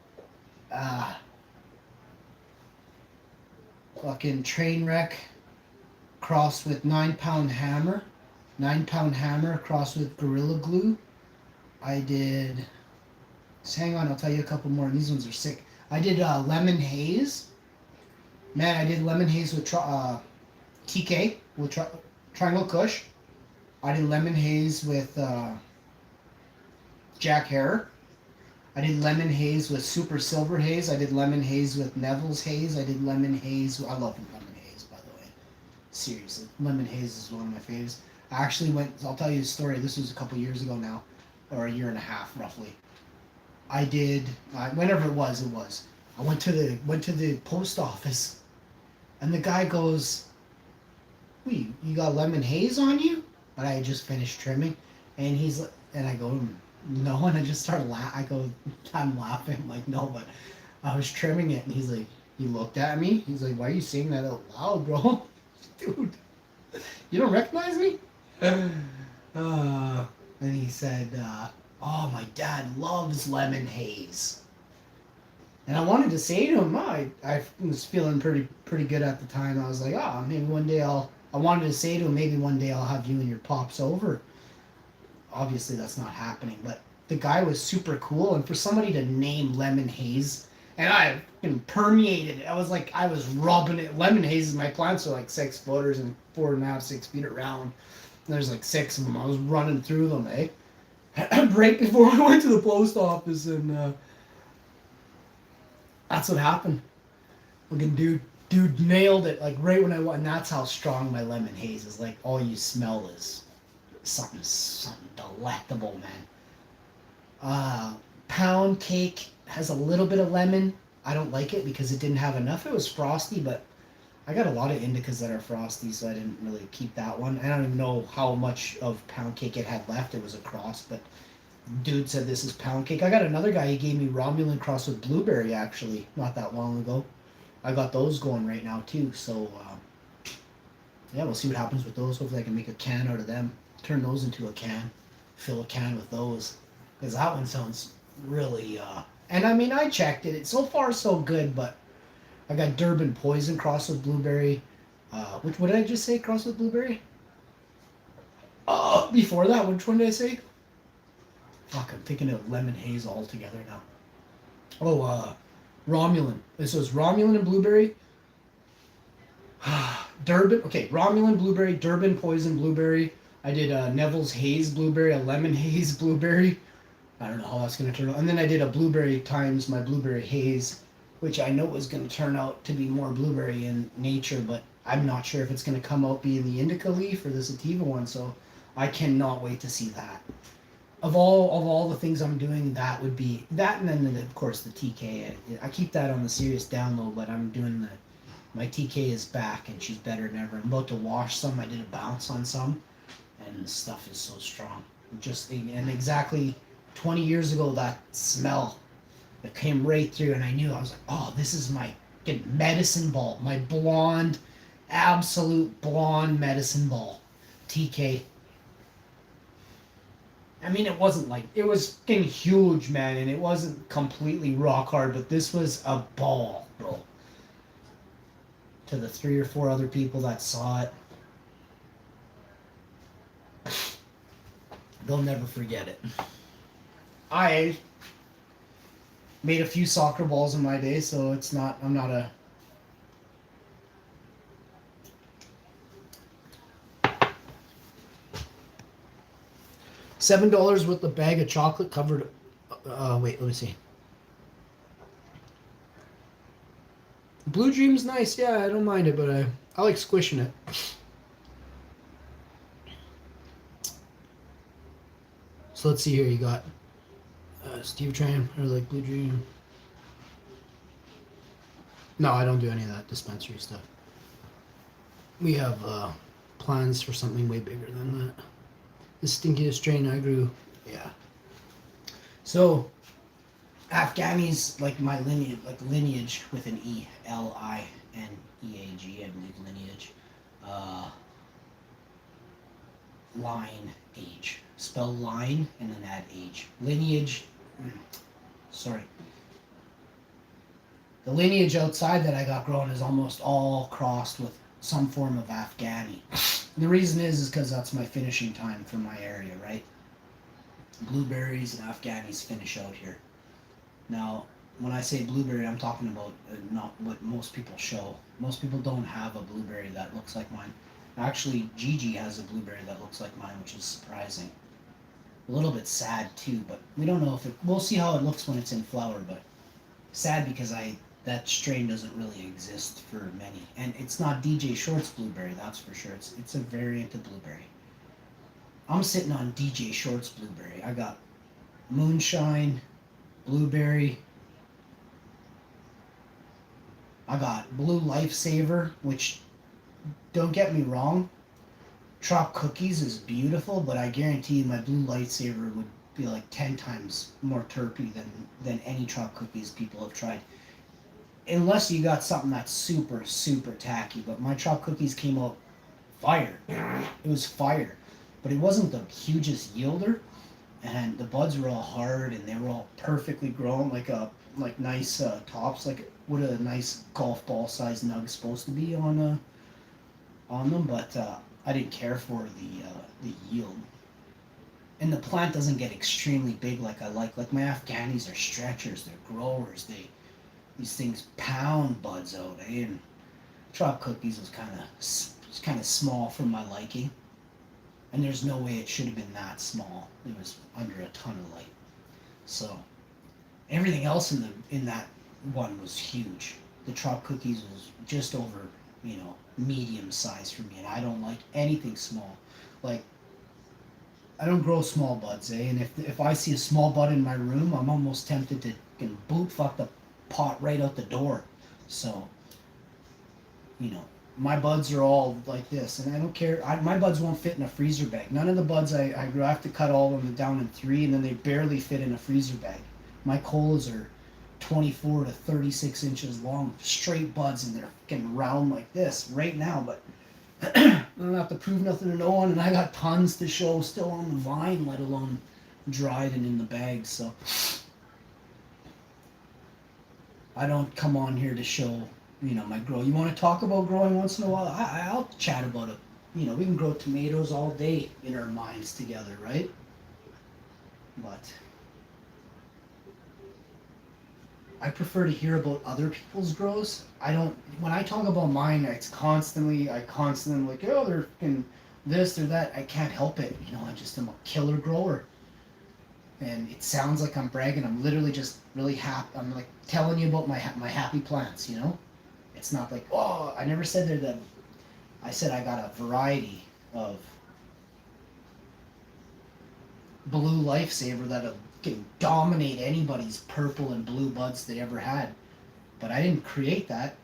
fucking Trainwreck crossed with 9-Pound Hammer. 9-Pound Hammer crossed with Gorilla Glue. I did. So hang on, I'll tell you a couple more. These ones are sick. I did Lemon Haze. Man, I did Lemon Haze with TK with Triangle Kush. I did Lemon Haze with Jack Harrer. I did Lemon Haze with Super Silver Haze. I did Lemon Haze with Neville's Haze. I did Lemon Haze. I love Lemon Haze, by the way. Seriously, Lemon Haze is one of my faves. I actually went. I'll tell you a story. This was a couple years ago now, or a year and a half roughly. I did whenever it was. I went to the post office, and the guy goes, "Wait, you got Lemon Haze on you?" But I had just finished trimming, and I go, "No," and I just started laughing. I go, "I'm laughing." I'm like, "No," but I was trimming it, and he's like, he looked at me. He's like, "Why are you saying that out loud, bro?" Dude, you don't recognize me? And he said, "Oh, my dad loves Lemon Haze." And I wanted to say to him, I was feeling pretty good at the time. I was like, maybe one day I wanted to say to him, maybe one day I'll have you and your pops over. Obviously, that's not happening. But the guy was super cool, and for somebody to name Lemon Haze, and I permeated it. I was rubbing it. Lemon Haze is my plants are like 6 footers and 4.5, 6 feet around. And there's like 6 of them. I was running through them, eh? Right before I went to the post office, and that's what happened. Fucking dude nailed it. Like right when I went, and that's how strong my Lemon Haze is. Like all you smell is something delectable, man. Pound cake has a little bit of lemon. I don't like it because it didn't have enough. It was frosty, but I got a lot of indicas that are frosty, so I didn't really keep that one. I don't even know how much of pound cake it had left. It was a cross, but dude said this is pound cake. I got another guy, he gave me Romulan cross with blueberry actually, not that long ago. I got those going right now too, so yeah, we'll see what happens with those. Hopefully I can make a can out of them. Turn those into a can. Fill a can with those. Because that one sounds really, and I mean, I checked it. It's so far so good, but I got Durban Poison crossed with blueberry. What did I just say crossed with blueberry? Before that, which one did I say? Fuck, I'm thinking of Lemon Haze all together now. Romulan. This was Romulan and blueberry. Durban, okay, Romulan blueberry, Durban Poison blueberry. I did a Neville's Haze blueberry, a Lemon Haze blueberry. I don't know how that's going to turn out. And then I did a blueberry times my blueberry haze, which I know was going to turn out to be more blueberry in nature, but I'm not sure if it's going to come out being the indica leaf or the sativa one, so I cannot wait to see that. Of all the things I'm doing, that would be that, and then of course the TK. I keep that on the serious down low, but I'm doing my TK is back and she's better than ever. I'm about to wash some. I did a bounce on some, and the stuff is so strong. Just and exactly 20 years ago, that smell that came right through, and I knew I was like, oh, this is my medicine ball, my blonde, absolute blonde medicine ball, TK. I mean, it wasn't like, it was getting huge, man, and it wasn't completely rock hard, but this was a ball, bro. To the 3 or 4 other people that saw it, they'll never forget it. I made a few soccer balls in my day, so it's not, I'm not a... $7 with the bag of chocolate covered. Wait, let me see. Blue Dream's nice, yeah, I don't mind it, but I like squishing it. So let's see here, you got Steve Tran, or like Blue Dream. No, I don't do any of that dispensary stuff. We have plans for something way bigger than that. The stinkiest strain I grew, yeah. So, Afghani's like my lineage with an E, Lineage, I believe lineage. Line age. Spell line and then add age. Lineage, sorry. The lineage outside that I got growing is almost all crossed with some form of Afghani. And the reason is because that's my finishing time for my area, right? Blueberries and Afghanis finish out here. Now, when I say blueberry, I'm talking about not what most people show. Most people don't have a blueberry that looks like mine. Actually, Gigi has a blueberry that looks like mine, which is surprising. A little bit sad too, but we don't know if it. We'll see how it looks when it's in flower. But sad because that strain doesn't really exist for many, and it's not DJ Short's blueberry. That's for sure. It's a variant of blueberry. I'm sitting on DJ Short's blueberry. I got moonshine, blueberry. I got blue lifesaver, which, don't get me wrong, Trop Cookies is beautiful, but I guarantee you my blue lifesaver would be like 10 times more terpy than any Trop Cookies people have tried. Unless you got something that's super, super tacky. But my Trop Cookies came out fire. It was fire. But it wasn't the hugest yielder. And the buds were all hard and they were all perfectly grown, like nice tops, like what a nice golf ball size nug's supposed to be on them. But I didn't care for the yield. And the plant doesn't get extremely big like I like. Like my Afghanis are stretchers, they're growers. These things pound buds out. And Trop Cookies was kind of small for my liking. And there's no way it should have been that small. It was under a ton of light. So everything else in that one was huge. The Trop Cookies was just over, medium size for me, and I don't like anything small. Like, I don't grow small buds, and if I see a small bud in my room, I'm almost tempted to boot fuck the pot right out the door. So, my buds are all like this, and I don't care. My buds won't fit in a freezer bag. None of the buds I grow, I have to cut all of them down in 3, and then they barely fit in a freezer bag. My colas are 24 to 36 inches long, straight buds, and they're getting round like this right now, but I don't have to prove nothing to no one, and I got tons to show still on the vine, let alone dried and in the bag. So I don't come on here to show my grow. You want to talk about growing once in a while? I'll chat about it. We can grow tomatoes all day in our minds together, right? But I prefer to hear about other people's grows. When I talk about mine, I constantly like, oh, they're in this or that. I can't help it. I just am a killer grower. And it sounds like I'm bragging. I'm literally just really happy. I'm like telling you about my happy plants, It's not like, oh, I never said they're I said I got a variety of blue lifesaver that can dominate anybody's purple and blue buds they ever had. But I didn't create that.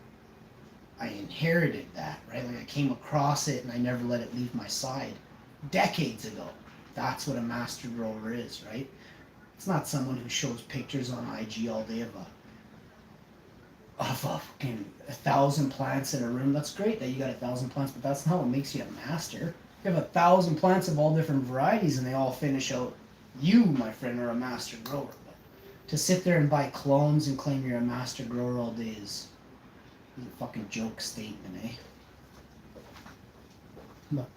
I inherited that, right? Like I came across it and I never let it leave my side. Decades ago. That's what a master grower is, right? It's not someone who shows pictures on IG all day of a fucking 1,000 plants in a room. That's great that you got 1,000 plants, but that's not what makes you a master. You have 1,000 plants of all different varieties and they all finish out. You, my friend, are a master grower. But to sit there and buy clones and claim you're a master grower all day is a fucking joke statement, eh? But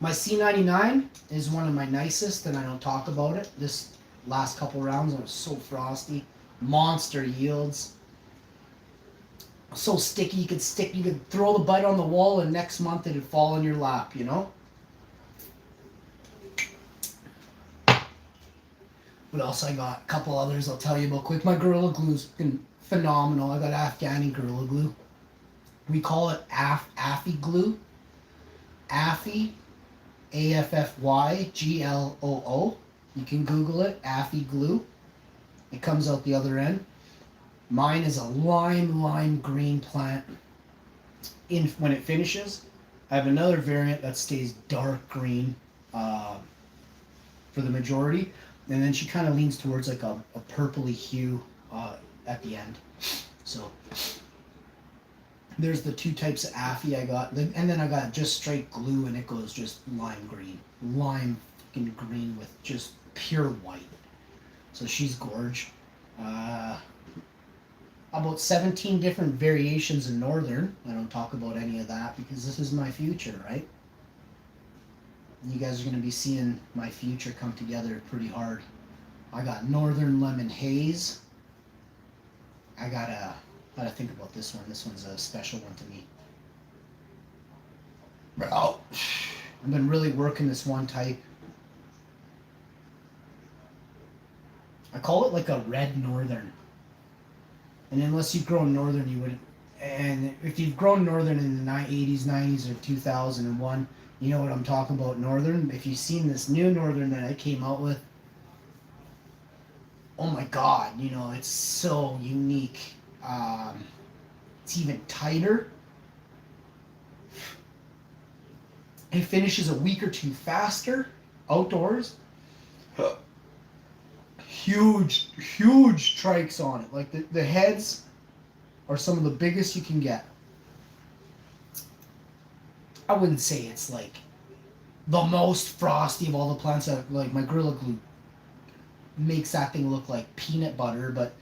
my C99 is one of my nicest, and I don't talk about it. This last couple rounds, it was so frosty. Monster yields. So sticky, you could throw the bud on the wall, and next month it'd fall in your lap, you know? What else I got? A couple others I'll tell you about quick. My Gorilla Glue's been phenomenal. I got Afghani Gorilla Glue. We call it Affy Glue. Affy. AFFY-GLOO. You can Google it, Affy Glue. It comes out the other end. Mine is a lime green plant. When it finishes, I have another variant that stays dark green for the majority, and then she kind of leans towards like a purpley hue at the end. So there's the two types of Affy I got, and then I got just straight glue, and it goes just lime green with just pure white. So she's gorge. About 17 different variations in Northern. I don't talk about any of that because this is my future, right? You guys are going to be seeing my future come together pretty hard. I got Northern Lemon Haze. I gotta think about this one. This one's a special one to me. Bro, I've been really working this one type. I call it like a red Northern. And unless you've grown Northern, you wouldn't. And if you've grown Northern in the 80s, 90s, or 2001, you know what I'm talking about, Northern. If you've seen this new Northern that I came out with, oh my God, you know, it's so unique. It's even tighter. It finishes a week or two faster outdoors. Huge trikes on it. Like the heads are some of the biggest you can get. I wouldn't say it's like the most frosty of all the plants. That, like my Gorilla Glue makes that thing look like peanut butter, but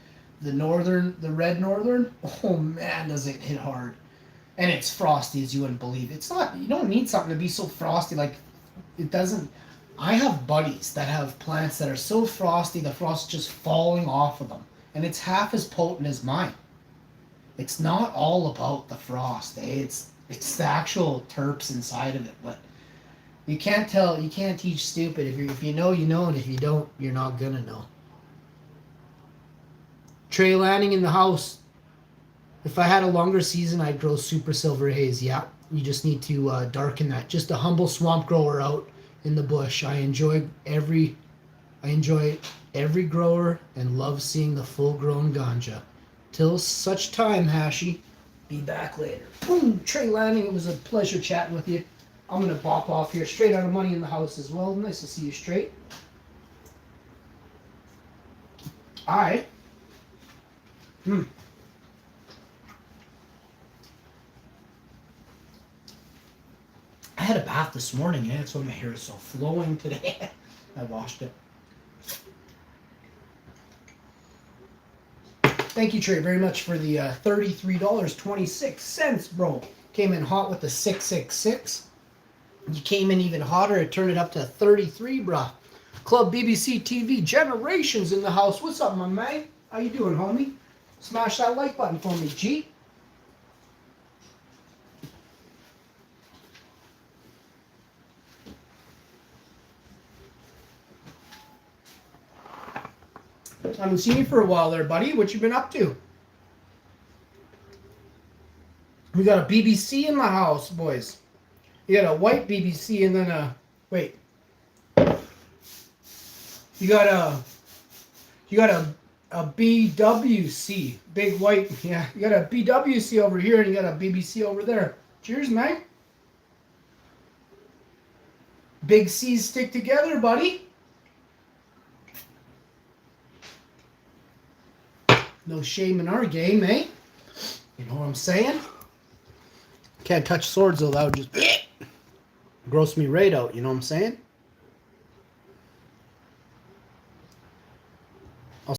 the red Northern, oh man, does it hit hard. And it's frosty as you wouldn't believe. It's not, you don't need something to be so frosty. Like, it doesn't. I have buddies that have plants that are so frosty, the frost is just falling off of them. And it's half as potent as mine. It's not all about the frost, eh? It's the actual terps inside of it. But you can't teach stupid. If you know, you know, and if you don't, you're not gonna know. Trey Lanning in the house. If I had a longer season, I'd grow Super Silver Haze. Yeah, you just need to darken that. Just a humble swamp grower out in the bush. I enjoy every grower and love seeing the full-grown ganja. Till such time, Hashi. Be back later. Boom, Trey Lanning. It was a pleasure chatting with you. I'm gonna bop off here. Straight out of Money in the House as well. Nice to see you, Straight. I had a bath this morning, and that's why my hair is so flowing today. I washed it. Thank you, Trey, very much for the $33.26, bro. Came in hot with the 666. You came in even hotter. It turned it up to 33, bruh. Club BBC TV Generations in the house. What's up, my man? How you doing, homie? Smash that like button for me, G. I haven't seen you for a while there, buddy. What you been up to? We got a BBC in the house, boys. You got a white BBC and then wait. You got a BWC, big white. Yeah, you got a BWC over here and you got a BBC over there. Cheers, man. Big C's stick together, buddy. No shame in our game, eh? You know what I'm saying? Can't touch swords though, that would just gross me right out, you know what I'm saying?